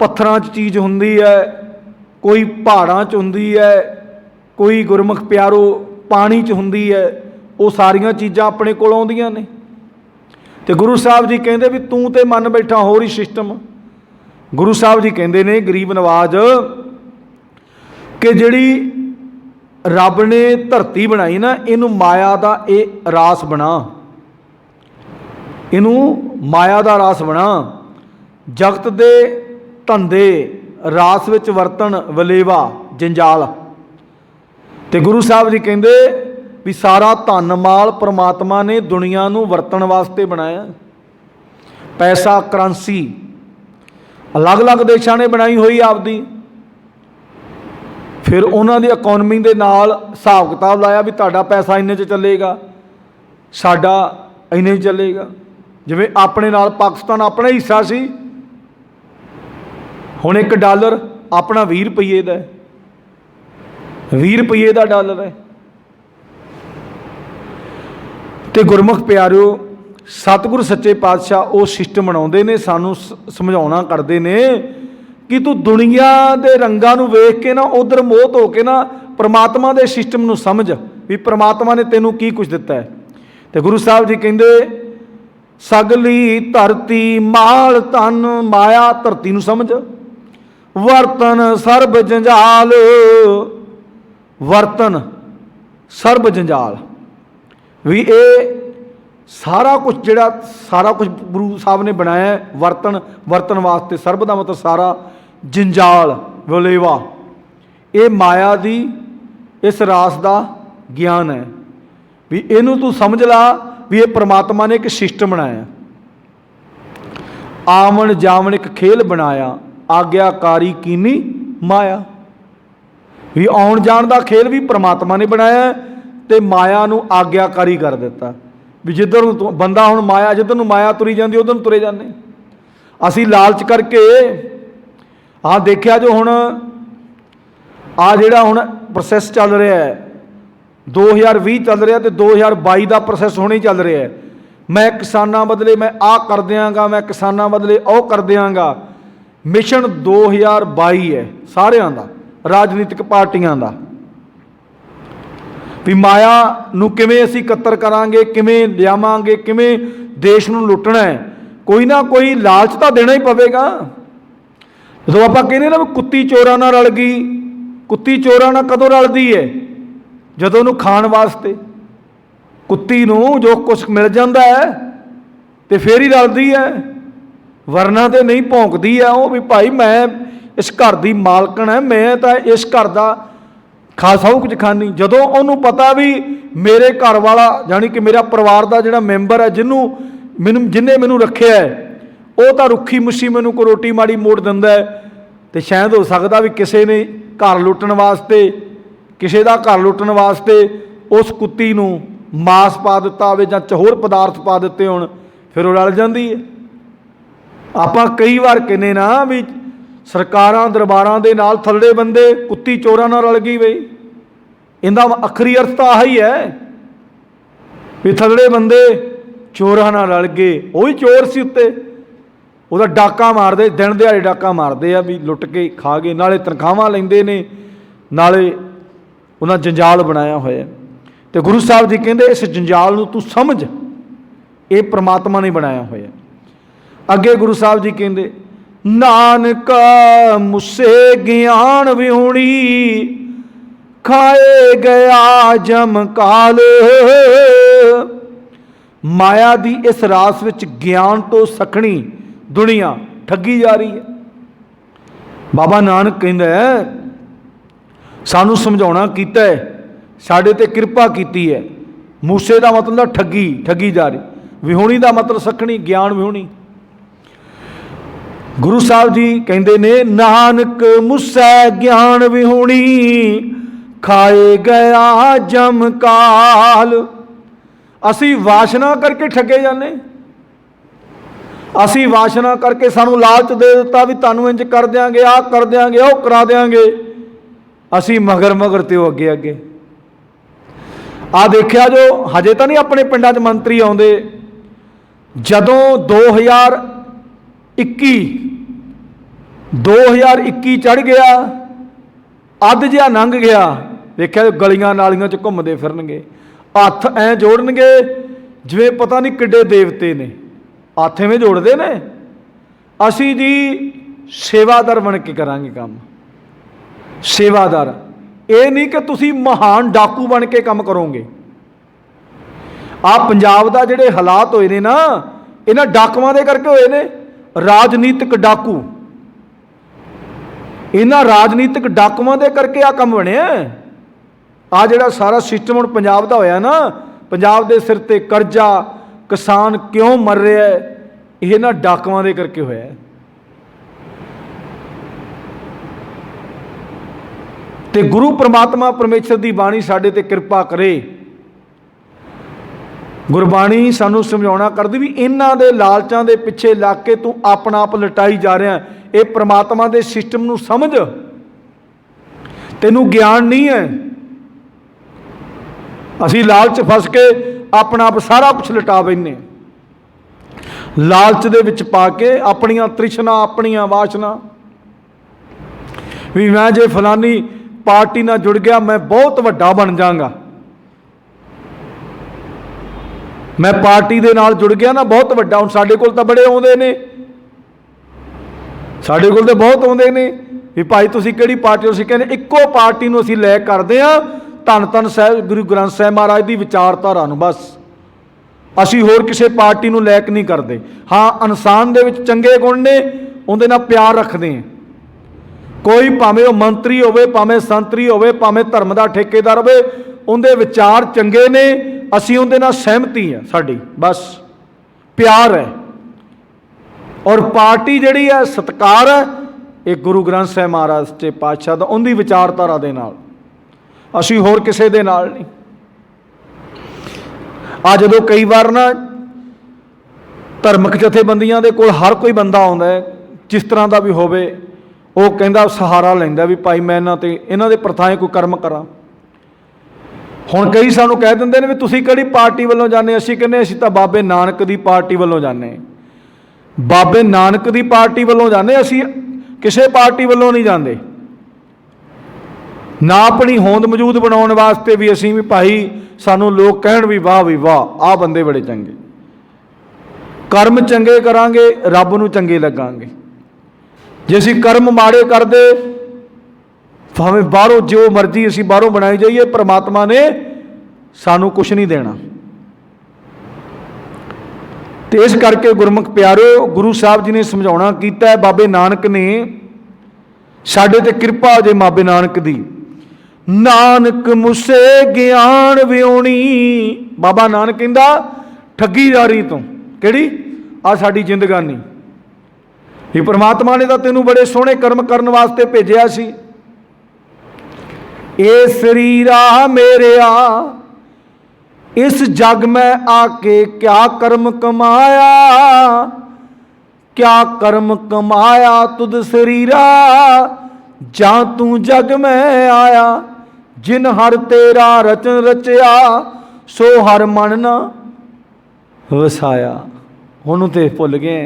पत्थरां 'च चीज़ हुंदी है, कोई पहाड़ां 'च हुंदी है, कोई गुरमुख प्यारो पानी 'च हुंदी है, वो सारियां चीज़ां अपने कोल आउंदियां ने। ते गुरु साहब जी कहंदे भी तूं ते मन बैठा होर ही सिस्टम। गुरु साहब जी कहंदे ने गरीब नवाज कि जिहड़ी रब ने धरती बनाई ना, इनू माया का ये रास बना, इनू माया का रास बना, जगत दे धंधे रास विच वरतन वलेवा जंजाल। ते गुरु साहब जी कहंदे भी सारा धन माल परमात्मा ने दुनिया नू वरतन वास्ते बनाया। पैसा करंसी अलग अलग देशों ने बनाई हुई आपदी, फिर उन्हों की इकोनमी के नाल हिसाब किताब लाया भी तुहाडा पैसा इन्ने च चलेगा, साडा इन्ने च चलेगा। जिवें अपने नाल पाकिस्तान अपना हिस्सा सी, हुण एक डॉलर अपना 20 रुपये का, 20 रुपये का डॉलर है। तो गुरमुख प्यारिओ सतगुर सच्चे पातशाह वो सिस्टम बनाउंदे ने, सानू समझाउणा करदे ने कि तू दुनिया के रंगां नूं वेख के ना उधर मोहित होके ना परमात्मा के सिस्टम नूं समझ भी परमात्मा ने तेनों की कुछ दिता है। तो गुरु साहब जी कहंदे सगली धरती माल धन, माया धरती नूं समझ, वर्तन सर्ब जंजाल, वर्तन सर्ब जंजाल भी ये सारा कुछ जिहड़ा सारा कुछ गुरु साहब ने बनाया है, वर्तन वर्तन वास्ते, सर्ब का मतलब सारा, जंजाल वलेवा, ये माया दी इस रास का ज्ञान है भी इनू तू समझ ला भी ये परमात्मा ने एक सिस्टम बनाया। आवन जावन एक खेल बनाया, आग्याकारी कीनी माया, भी आउण जाण का खेल भी परमात्मा ने बनाया ते माया नू आग्याकारी कर दिता भी जिधर बंदा हुण माया जिधर नूं माया तुरी जाती उधर तुरे जाने। असी लालच करके हाँ देखिया जो हुण आ जिहड़ा हुण प्रोसैस चल रहा है 2020 चल रहा तो 2022 का प्रोसैस हुणे चल रहा है। मैं किसानां बदले मैं आ कर देंगा, मैं किसानां बदले ओ कर देंगा। मिशन 2022 है सारियां दा, राजनीतिक पार्टियां दा। ਵੀ ਮਾਇਆ ਨੂੰ ਕਿਵੇਂ ਅਸੀਂ ਇਕੱਤਰ ਕਰਾਂਗੇ, ਕਿਵੇਂ ਲਿਆਵਾਂਗੇ, ਕਿਵੇਂ ਦੇਸ਼ ਨੂੰ ਲੁੱਟਣਾ ਹੈ। ਕੋਈ ਨਾ ਕੋਈ ਲਾਲਚ ਤਾਂ ਦੇਣਾ ਹੀ ਪਵੇਗਾ। ਜਦੋਂ ਆਪਾਂ ਕਹਿੰਦੇ ਨਾ ਵੀ ਕੁੱਤੀ ਚੋਰਾਂ ਨਾਲ ਰਲ ਗਈ, ਕੁੱਤੀ ਚੋਰਾਂ ਨਾਲ ਕਦੋਂ ਰਲਦੀ ਹੈ? ਜਦੋਂ ਉਹਨੂੰ ਖਾਣ ਵਾਸਤੇ, ਕੁੱਤੀ ਨੂੰ ਜੋ ਕੁਛ ਮਿਲ ਜਾਂਦਾ ਹੈ ਤੇ ਫੇਰ ਹੀ ਰਲਦੀ ਹੈ, ਵਰਨਾ ਤੇ ਨਹੀਂ ਭੌਂਕਦੀ ਹੈ ਉਹ ਵੀ ਭਾਈ ਮੈਂ ਇਸ ਘਰ ਦੀ ਮਾਲਕਣ ਹੈ, ਮੈਂ ਤਾਂ ਇਸ ਘਰ ਦਾ ਸਭ ਕੁਝ ਖਾਨੀ। ਜਦੋਂ ਉਹਨੂੰ ਪਤਾ ਵੀ ਮੇਰੇ ਘਰ ਵਾਲਾ ਜਾਣੀ ਕਿ ਮੇਰਾ ਪਰਿਵਾਰ ਦਾ ਜਿਹੜਾ ਮੈਂਬਰ ਹੈ, ਜਿਹਨੇ ਮੈਨੂੰ ਰੱਖਿਆ ਹੈ, ਉਹ ਤਾਂ ਰੁੱਖੀ ਮੁੱਛੀ ਮੈਨੂੰ ਕੋਈ ਰੋਟੀ ਮਾੜੀ ਮੋੜ ਦਿੰਦਾ ਹੈ, ਤੇ ਸ਼ਾਇਦ ਹੋ ਸਕਦਾ ਵੀ ਕਿਸੇ ਨੇ ਘਰ ਲੁੱਟਣ ਵਾਸਤੇ, ਕਿਸੇ ਦਾ ਘਰ ਲੁੱਟਣ ਵਾਸਤੇ ਉਸ ਕੁੱਤੀ ਨੂੰ ਮਾਸ ਪਾ ਦਿੱਤਾ ਹੋਵੇ ਜਾਂ ਹੋਰ ਪਦਾਰਥ ਪਾ ਦਿੱਤੇ ਹੋਣ, ਫਿਰ ਉਹ ਰਲ ਜਾਂਦੀ ਹੈ। ਆਪਾਂ ਕਈ ਵਾਰ ਕਹਿੰਦੇ ਨਾ ਵੀ ਸਰਕਾਰਾਂ ਦਰਬਾਰਾਂ ਦੇ ਨਾਲ ਥੱਲੇ ਬੰਦੇ, ਕੁੱਤੀ ਚੋਰਾਂ ਨਾਲ ਰਲ ਗਈ ਬਈ। ਇਹਦਾ ਆਖਰੀ ਅਰਥ ਤਾਂ ਆਹੀ ਹੈ ਵੀ ਥੱਲੇ ਬੰਦੇ ਚੋਰਾਂ ਨਾਲ ਰਲ ਗਏ। ਉਹ ਹੀ ਚੋਰ ਸੀ ਉੱਤੇ, ਉਹਦਾ ਡਾਕਾ ਮਾਰਦੇ, ਦਿਨ ਦਿਹਾੜੇ ਡਾਕਾ ਮਾਰਦੇ ਆ ਵੀ ਲੁੱਟ ਕੇ ਖਾ ਗਏ, ਨਾਲੇ ਤਨਖਾਹਾਂ ਲੈਂਦੇ ਨੇ, ਨਾਲੇ ਉਹਨਾਂ ਜੰਜਾਲ ਬਣਾਇਆ ਹੋਇਆ। ਤੇ ਗੁਰੂ ਸਾਹਿਬ ਜੀ ਕਹਿੰਦੇ ਇਸ ਜੰਜਾਲ ਨੂੰ ਤੂੰ ਸਮਝ, ਇਹ ਪ੍ਰਮਾਤਮਾ ਨੇ ਬਣਾਇਆ ਹੋਇਆ। ਅੱਗੇ ਗੁਰੂ ਸਾਹਿਬ ਜੀ ਕਹਿੰਦੇ ਨਾਨਕ ਮੁਸੇ ਗਿਆਨ ਵਿਹੂਣੀ ਖਾਏ ਗਿਆ ਜਮ ਕਾਲ। ਮਾਇਆ ਦੀ ਇਸ ਰਾਸ ਵਿੱਚ ਗਿਆਨ ਤੋਂ ਸਖਣੀ ਦੁਨੀਆ ਠੱਗੀ ਜਾ ਰਹੀ ਹੈ। ਬਾਬਾ ਨਾਨਕ ਕਹਿੰਦਾ ਸਾਨੂੰ ਸਮਝਾਉਣਾ ਕੀਤਾ ਹੈ, ਸਾਡੇ ਤੇ ਕਿਰਪਾ ਕੀਤੀ ਹੈ। ਮੂਸੇ ਦਾ ਮਤਲਬ ਠੱਗੀ ਜਾ ਰਹੀ, ਵਿਹੂਣੀ ਦਾ ਮਤਲਬ ਸਖਣੀ, ਗਿਆਨ ਵਿਹੂਣੀ। ਗੁਰੂ ਸਾਹਿਬ ਜੀ ਕਹਿੰਦੇ ਨੇ ਨਾਨਕ ਮੁਸੈ ਗਿਆਨ ਵਿਹੂਣੀ ਖਾਏ ਗਿਆ ਜਮ ਕਾਲ। ਅਸੀਂ ਵਾਸ਼ਨਾ ਕਰਕੇ ਠੱਗੇ ਜਾਂਦੇ, ਅਸੀਂ ਵਾਸ਼ਨਾ ਕਰਕੇ ਸਾਨੂੰ ਲਾਲਚ ਦੇ ਦਿੱਤਾ ਵੀ ਤੁਹਾਨੂੰ ਇੰਜ ਕਰ ਦਿਆਂਗੇ, ਆਹ ਕਰ ਦਿਆਂਗੇ, ਉਹ ਕਰਾ ਦਿਆਂਗੇ। ਅਸੀਂ ਮਗਰ ਤੇ ਉਹ ਅੱਗੇ। ਆਹ ਦੇਖਿਆ ਜੋ ਹਜੇ ਤਾਂ ਨਹੀਂ ਆਪਣੇ ਪਿੰਡਾਂ 'ਚ ਮੰਤਰੀ ਆਉਂਦੇ, ਜਦੋਂ 2021 ਚੜ੍ਹ ਗਿਆ, ਅੱਧ ਜਿਹਾ ਲੰਘ ਗਿਆ, ਦੇਖਿਆ ਗਲੀਆਂ ਨਾਲੀਆਂ 'ਚ ਘੁੰਮਦੇ ਫਿਰਨਗੇ, ਹੱਥ ਐਂ ਜੋੜਨਗੇ ਜਿਵੇਂ ਪਤਾ ਨਹੀਂ ਕਿੱਡੇ ਦੇਵਤੇ ਨੇ, ਹੱਥ ਐਵੇਂ ਜੋੜਦੇ ਨੇ। ਅਸੀਂ ਜੀ ਸੇਵਾਦਾਰ ਬਣ ਕੇ ਕਰਾਂਗੇ ਕੰਮ, ਸੇਵਾਦਾਰ। ਇਹ ਨਹੀਂ ਕਿ ਤੁਸੀਂ ਮਹਾਨ ਡਾਕੂ ਬਣ ਕੇ ਕੰਮ ਕਰੋਗੇ। ਆਹ ਪੰਜਾਬ ਦਾ ਜਿਹੜੇ ਹਾਲਾਤ ਹੋਏ ਨੇ ਨਾ, ਇਹਨਾਂ ਡਾਕੂਆਂ ਦੇ ਕਰਕੇ ਹੋਏ ਨੇ, ਰਾਜਨੀਤਿਕ ਡਾਕੂ। ਇਹਨਾਂ ਰਾਜਨੀਤਿਕ ਡਾਕੂਆਂ ਦੇ ਕਰਕੇ ਆਹ ਕੰਮ ਬਣਿਆ। ਆਹ ਜਿਹੜਾ ਸਾਰਾ ਸਿਸਟਮ ਹੁਣ ਪੰਜਾਬ ਦਾ ਹੋਇਆ ਨਾ, ਪੰਜਾਬ ਦੇ ਸਿਰ ਤੇ ਕਰਜ਼ਾ, ਕਿਸਾਨ ਕਿਉਂ ਮਰ ਰਿਹਾ, ਇਹ ਇਹਨਾਂ ਡਾਕੂਆਂ ਦੇ ਕਰਕੇ ਹੋਇਆ। ਤੇ ਗੁਰੂ ਪ੍ਰਮਾਤਮਾ ਪਰਮੇਸ਼ਰ ਦੀ ਬਾਣੀ ਸਾਡੇ ਤੇ ਕਿਰਪਾ ਕਰੇ। ਗੁਰਬਾਣੀ ਸਾਨੂੰ ਸਮਝਾਉਣਾ ਕਰਦੀ ਵੀ ਇਹਨਾਂ ਦੇ ਲਾਲਚਾਂ ਦੇ ਪਿੱਛੇ ਲੱਗ ਕੇ ਤੂੰ ਆਪਣਾ ਆਪ ਲਟਾਈ ਜਾ ਰਿਹਾ। ਇਹ ਪ੍ਰਮਾਤਮਾ ਦੇ ਸਿਸਟਮ ਨੂੰ ਸਮਝ, ਤੈਨੂੰ ਗਿਆਨ ਨਹੀਂ ਹੈ। ਅਸੀਂ ਲਾਲਚ ਫਸ ਕੇ ਆਪਣਾ ਆਪ ਸਾਰਾ ਕੁਛ ਲਟਾ ਬੈਠੇ, ਲਾਲਚ ਦੇ ਵਿੱਚ ਪਾ ਕੇ ਆਪਣੀਆਂ ਤ੍ਰਿਸ਼ਨਾ, ਆਪਣੀਆਂ ਵਾਸ਼ਨਾ, ਵੀ ਮੈਂ ਜੇ ਫਲਾਨੀ ਪਾਰਟੀ ਨਾਲ ਜੁੜ ਗਿਆ ਮੈਂ ਬਹੁਤ ਵੱਡਾ ਬਣ ਜਾਵਾਂਗਾ, ਮੈਂ ਪਾਰਟੀ ਦੇ ਨਾਲ ਜੁੜ ਗਿਆ ਨਾ ਬਹੁਤ ਵੱਡਾ। ਹੁਣ ਸਾਡੇ ਕੋਲ ਤਾਂ ਬੜੇ ਆਉਂਦੇ ਨੇ, ਸਾਡੇ ਕੋਲ ਤਾਂ ਬਹੁਤ ਆਉਂਦੇ ਨੇ ਵੀ ਭਾਈ ਤੁਸੀਂ ਕਿਹੜੀ ਪਾਰਟੀ? ਅਸੀਂ ਕਹਿੰਦੇ ਇੱਕੋ ਪਾਰਟੀ ਨੂੰ ਅਸੀਂ ਲੈ ਕਰਦੇ ਹਾਂ, ਧੰਨ ਸਾਹਿਬ ਗੁਰੂ ਗ੍ਰੰਥ ਸਾਹਿਬ ਮਹਾਰਾਜ ਦੀ ਵਿਚਾਰਧਾਰਾ ਨੂੰ। ਬਸ ਅਸੀਂ ਹੋਰ ਕਿਸੇ ਪਾਰਟੀ ਨੂੰ ਲੈ ਕੇ ਨਹੀਂ ਕਰਦੇ। ਹਾਂ, ਇਨਸਾਨ ਦੇ ਵਿੱਚ ਚੰਗੇ ਗੁਣ ਨੇ, ਉਹਦੇ ਨਾਲ ਪਿਆਰ ਰੱਖਦੇ ਹਾਂ। ਕੋਈ ਭਾਵੇਂ ਉਹ ਮੰਤਰੀ ਹੋਵੇ, ਭਾਵੇਂ ਸੰਤਰੀ ਹੋਵੇ, ਭਾਵੇਂ ਧਰਮ ਦਾ ਠੇਕੇਦਾਰ ਹੋਵੇ, ਉਹਦੇ ਵਿਚਾਰ ਚੰਗੇ ਨੇ, ਅਸੀਂ ਉਹਦੇ ਨਾਲ ਸਹਿਮਤੀ ਹਾਂ, ਸਾਡੀ ਬਸ ਪਿਆਰ ਹੈ। ਔਰ ਪਾਰਟੀ ਜਿਹੜੀ ਹੈ ਸਤਿਕਾਰ ਹੈ, ਇਹ ਗੁਰੂ ਗ੍ਰੰਥ ਸਾਹਿਬ ਮਹਾਰਾਜ ਸੱਚੇ ਪਾਤਸ਼ਾਹ ਦਾ, ਉਹਦੀ ਵਿਚਾਰਧਾਰਾ ਦੇ ਨਾਲ, ਅਸੀਂ ਹੋਰ ਕਿਸੇ ਦੇ ਨਾਲ ਨਹੀਂ। ਆ ਜਦੋਂ ਕਈ ਵਾਰ ਨਾ ਧਰਮਿਕ ਜਥੇਬੰਦੀਆਂ ਦੇ ਕੋਲ ਹਰ ਕੋਈ ਬੰਦਾ ਆਉਂਦਾ ਹੈ, ਜਿਸ ਤਰ੍ਹਾਂ ਦਾ ਵੀ ਹੋਵੇ, ਉਹ ਕਹਿੰਦਾ ਸਹਾਰਾ ਲੈਂਦਾ ਵੀ ਭਾਈ ਮੈਂ ਇਹਨਾਂ ਦੇ ਪ੍ਰਥਾएं ਕੋਈ ਕਰਮ ਕਰਾਂ। ਹੁਣ ਕਈ ਸਾਨੂੰ ਕਹਿ ਦਿੰਦੇ ਨੇ ਵੀ ਤੁਸੀਂ ਕਿਹੜੀ ਪਾਰਟੀ ਵੱਲੋਂ ਜਾਂਦੇ? ਅਸੀਂ ਕਹਿੰਦੇ ਅਸੀਂ ਤਾਂ ਬਾਬੇ ਨਾਨਕ ਦੀ ਪਾਰਟੀ ਵੱਲੋਂ ਜਾਂਦੇ। ਬਾਬੇ ਨਾਨਕ ਦੀ ਪਾਰਟੀ ਵੱਲੋਂ ਜਾਂਦੇ, ਅਸੀਂ ਕਿਸੇ ਪਾਰਟੀ ਵੱਲੋਂ ਨਹੀਂ ਜਾਂਦੇ। ना अपनी होंद मौजूद बनाने वास्ते भी असीं भी भाई सानू लोग कहण भी वाह आ बंदे बड़े चंगे, कर्म चंगे करांगे रब नूं चंगे लगांगे। जे असीं कर्म माड़े करदे भावें बाहरों जो मर्जी असीं बाहरों बनाई जाइए, परमात्मा ने सानू कुछ नहीं देना। तो इस करके गुरमुख प्यारो गुरु साहब जी ने समझाउणा कीता है, बाबे नानक ने साडे ते कृपा हो जाए बाबे नानक दी। नानक मुसे ज्ञान विहोणी, बाबा नानक कहंदा ठगी जारी तो किहड़ी आ साडी जिंदगानी, ये परमात्मा ने तो तेनू बड़े सोहने कर्म करने वास्ते भेजिया सी। ए शरीरा मेरेया इस जग में आके क्या कर्म कमाया, क्या कर्म कमाया तुद शरीरा जा तू जग में आया। जिन हर तेरा रचन रचया सो हर मन ना वसाया। हुण ते भुल गए।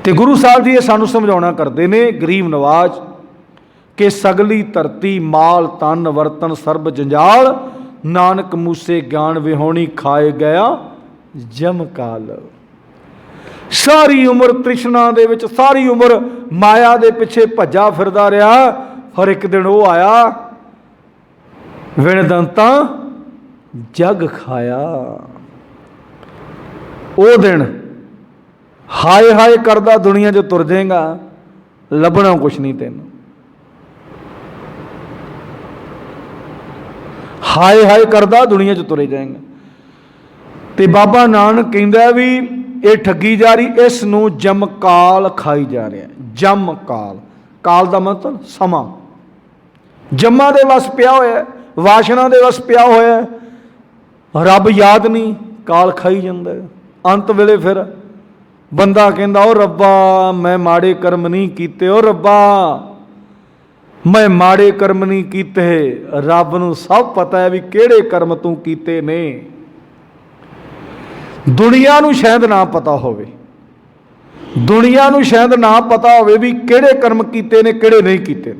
तो गुरु साहब जी ये सानू समझाउणा करते ने गरीब नवाज कि सगली धरती माल तन वर्तन सर्ब जंजाल, नानक मूसे ज्ञान विहोणी खाए गया जम काल। सारी उम्र तृष्णा दे विच, सारी उम्र माया दे पिछे भज्जा फिरदा रहा, हर एक दिन वो आया विण दंता जग खाया। वो दिन हाय हाय करदा दुनिया जो तुर जाएगा, लभना कुछ नहीं तेन। हाय हाय करदा दुनिया च तुरे जाएगा। तो बाबा नानक कहंदा भी ये ठगी जा रही, इस नूं जम काल खाई जा रहा है। जम काल, काल का मतलब समा, जम्मा दे वस पिया होया, वासना दे वस पिया होया, रब याद नहीं, काल खाई जांदा है। अंत वेले फिर बंदा कहंदा ओ रब्बा मैं माड़े कर्म नहीं कीते, ओ रब्बा मैं माड़े कर्म नहीं कीते। रब नूं सब पता है भी किहड़े कर्म तू कीते ने, दुनिया नूं शायद ना पता होवे, दुनिया नूं शायद ना पता होवे भी किहड़े कर्म कीते ने किहड़े नहीं कीते,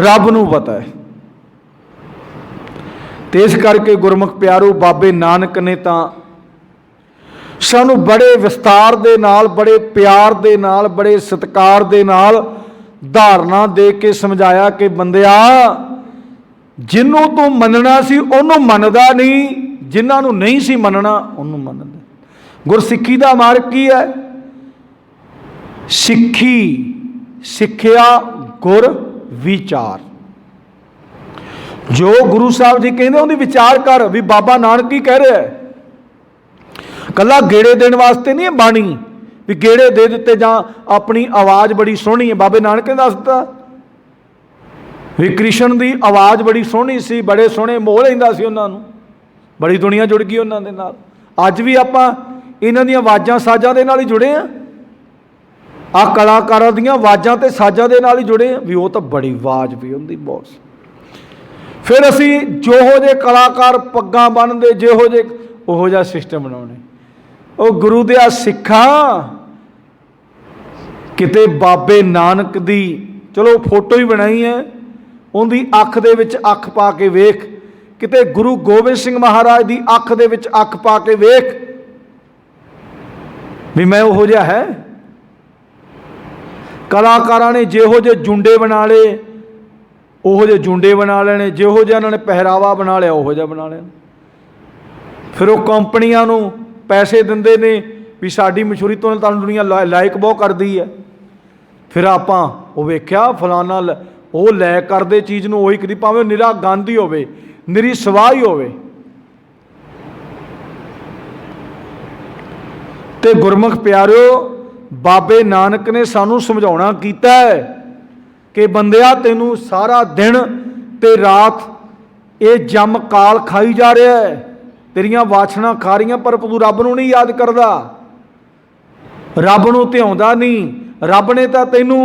रब नूं पता है। ते इस करके गुरमुख प्यारो बाबे नानक ने तां सानू बड़े विस्तार दे नाल, बड़े प्यार दे नाल, बड़े सत्कार दे नाल धारणा दे के समझाया कि बंदिया जिन्हों तू मनना सी उन्होंने मनदा नहीं, जिन्हों नूं नहीं सी मनना उन्होंने मनदा। गुरसिੱਖੀ दा मार्ग की है? सिੱਖੀ सिੱਖਿਆ गुर विचार। जो गुरु साहब जी कहते उन्हें विचार कर भी बाबा नानक की कह रहा है। कला गेड़े देने वास्ते नहीं है बाणी भी गेड़े दे दिते जां अपनी आवाज़ बड़ी सोहनी है। बाबे नानक ने दसता भी कृष्ण की आवाज़ बड़ी सोहनी सी, बड़े सोहने मोह लैंदा सी उन्हां नूं, बड़ी दुनिया जुड़ गई उन्हां दे नाल। अज भी आपां इन्हां दीयां आवाज़ां साजां दे नाल ही जुड़े हैं, आ कलाकारां दीयां आवाज़ां ते साजां दे नाल ही जुड़े हैं भी वो तो बड़ी आवाज़ भी उन्दी बहुत। फिर असी जोहो जे कलाकार पग्गां बन्नदे, जिहो जे उहो जिहा सिस्टम बनाउणे। ਉਹ गुरु दिया सिखा किते बाबे नानक दी चलो फोटो ही बनाई है, उनकी अख दे विच अख पा के वेख, किते गुरु गोबिंद सिंह महाराज की अख दे विच अख पा के वेख भी मैं उहो जिहा है। कलाकारां ने जिहो जे जुंडे बना ले उहो जे जुंडे बना लेने, जिहो जिहा उन्होंने पहरावा बना लिया उहो जिहा बना लेना। फिर वो कंपनियां नूं पैसे दिंदे ने भी साडी मशहूरी तो तुहानूं दुनिया लायक बहुत करदी है। फिर आपां वो वेख्या फलाना वो लै करदे चीज़ नूं उही करी, भावें निरा गंद ही होवे, निरी सवाह ही होवे। ते गुरमुख प्यारिओ बाबे नानक ने सानू समझाउणा कीता है कि बंदिया तैनूं सारा दिन ते रात ये जम काल खाई जा रहा है, तेरियां वाछना खा रही पर तू रब नूं नहीं याद करदा, रब नूं ध्याउंदा नहीं। रब ने तो तैनूं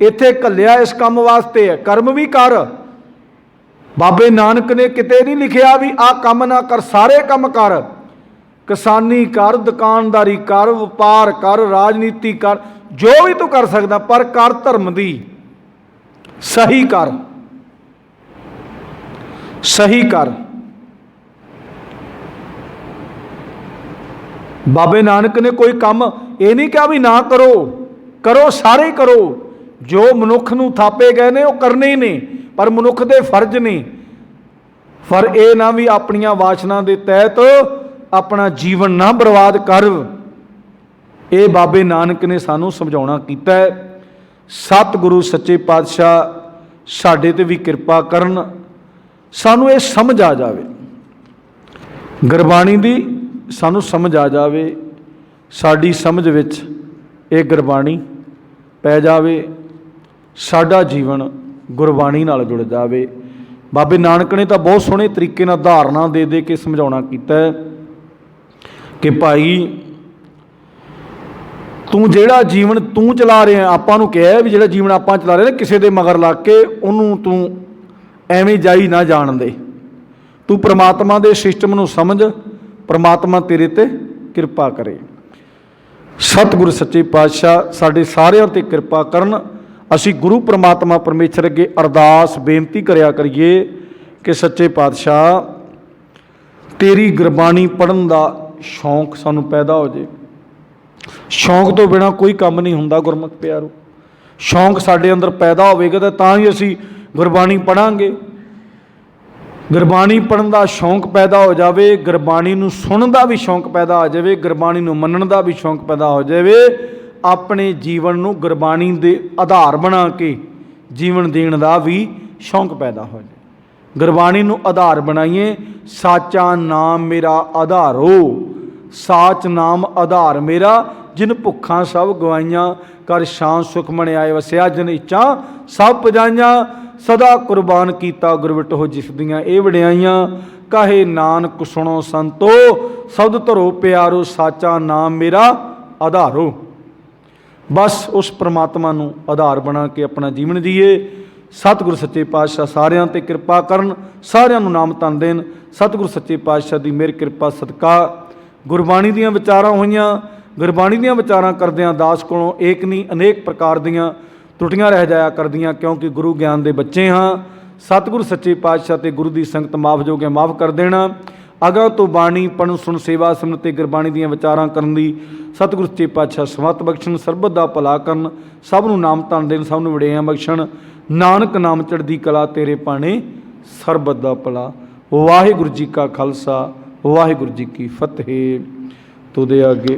इत्थे घल्लिया इस काम वास्ते है, कर्म भी कर। बाबे नानक ने किते नहीं लिखिया भी आ काम ना कर, सारे काम कर, किसानी कर, दुकानदारी कर, व्यापार कर, राजनीति कर, जो भी तू कर सकदा, पर कर धर्म दी, सही कर, सही कर। बाबे नानक ने कोई काम ये नहीं कहा भी ना करो, करो, सारे करो। जो मनुख नूं थापे गए ने वो करने ही ने, पर मनुख दे फर्ज ने। पर यह ना भी अपनिया वासना के तहत अपना जीवन ना बर्बाद कर। ये बाबे नानक ने सानू समझाउणा कीता है। सतगुरु सच्चे पातशाह साडे ते भी कृपा करन, सानू ये समझ आ जावे, गुरबाणी दी सानू समझ आ जावे, साडी समझ विच ये गुरबाणी पै जावे, साडा जीवन गुरबाणी नाल जुड़ जावे। बाबे नानक ने तो बहुत सोहने तरीके नाल उदाहरणां दे दे के समझाउणा कीता है कि भाई तू जिहड़ा जीवन तू चला रहा, आपां नूं कहा भी जिहड़ा जीवन आपां चला रहे किसी दे मगर लग के उहनूं तू एवें जाई ना जाण दे। तू परमात्मा दे सिस्टम नूं समझ, परमात्मा तेरे ते किरपा करे। सतगुरु सच्चे पातशाह साडे सारिआं ते किरपा करन। असी गुरु परमात्मा परमेश्वर अगे अरदास बेनती करिया करिए कि सच्चे पातशाह तेरी गुरबाणी पढ़न दा शौक सानू पैदा हो जाए। शौक तो बिना कोई काम नहीं हुंदा गुरमुख प्यारो। शौक साडे अंदर पैदा होवेगा तां ही असी गुरबाणी पढ़ांगे। गुरबाणी पढ़न का शौक पैदा हो जाए, गुरबाणी नूं सुनन का भी शौक पैदा हो जाए, गुरबाणी नूं मनन का भी शौक पैदा हो जाए, अपने जीवन नूं गुरबाणी दे आधार बना के जीवन देण का भी शौक पैदा हो जाए। गुरबाणी नूं आधार बनाइए। साचा नाम मेरा आधारो, साच नाम आधार मेरा, जिन भुखा सब गवाइयां, कर शां सुख मने आए वसिया, जिन इच्छा सब पजाइयां, सदा कुर्बान कीता गुरविट हो जिस दियां ये वड्याइयां, कहे नानक सुनो संतो, सद धरो प्यारो, साचा नाम मेरा आधारो। बस उस परमात्मा नूं आधार बना के अपना जीवन जीए। सतगुरु सच्चे पातशाह सारिआं ते किरपा करन, सारिआं नूं नाम धन देन। सतगुरु सच्चे पातशाह दी मेहर किरपा सदका गुरबाणी दीआं विचारां होईआं। गुरबाणी दीआं विचारां करदिआं दास कोलों एक नहीं अनेक प्रकार दीआं त्रुटियां रह जाया करदियां, क्योंकि गुरु ज्ञान दे बच्चे हाँ। सतगुरु सच्चे पातशाह ते गुरु दी संगत माफ जो गया माफ कर देना। अगल तो बाणी पढ़न सुन सेवा सिमरन ते गुरबाणी दीआं विचारां करन दी सतगुरु सच्चे पातशाह समत बख्शण, सरबत दा भला करन, सब नूं नाम धन देन, सब नूं वडेरियां बख्शण। नानक नाम चढ़दी कला तेरे पाने, सरबत दा भला। वाहिगुरू जी का खालसा, वाहिगुरू जी की फतेह। तुदे अगे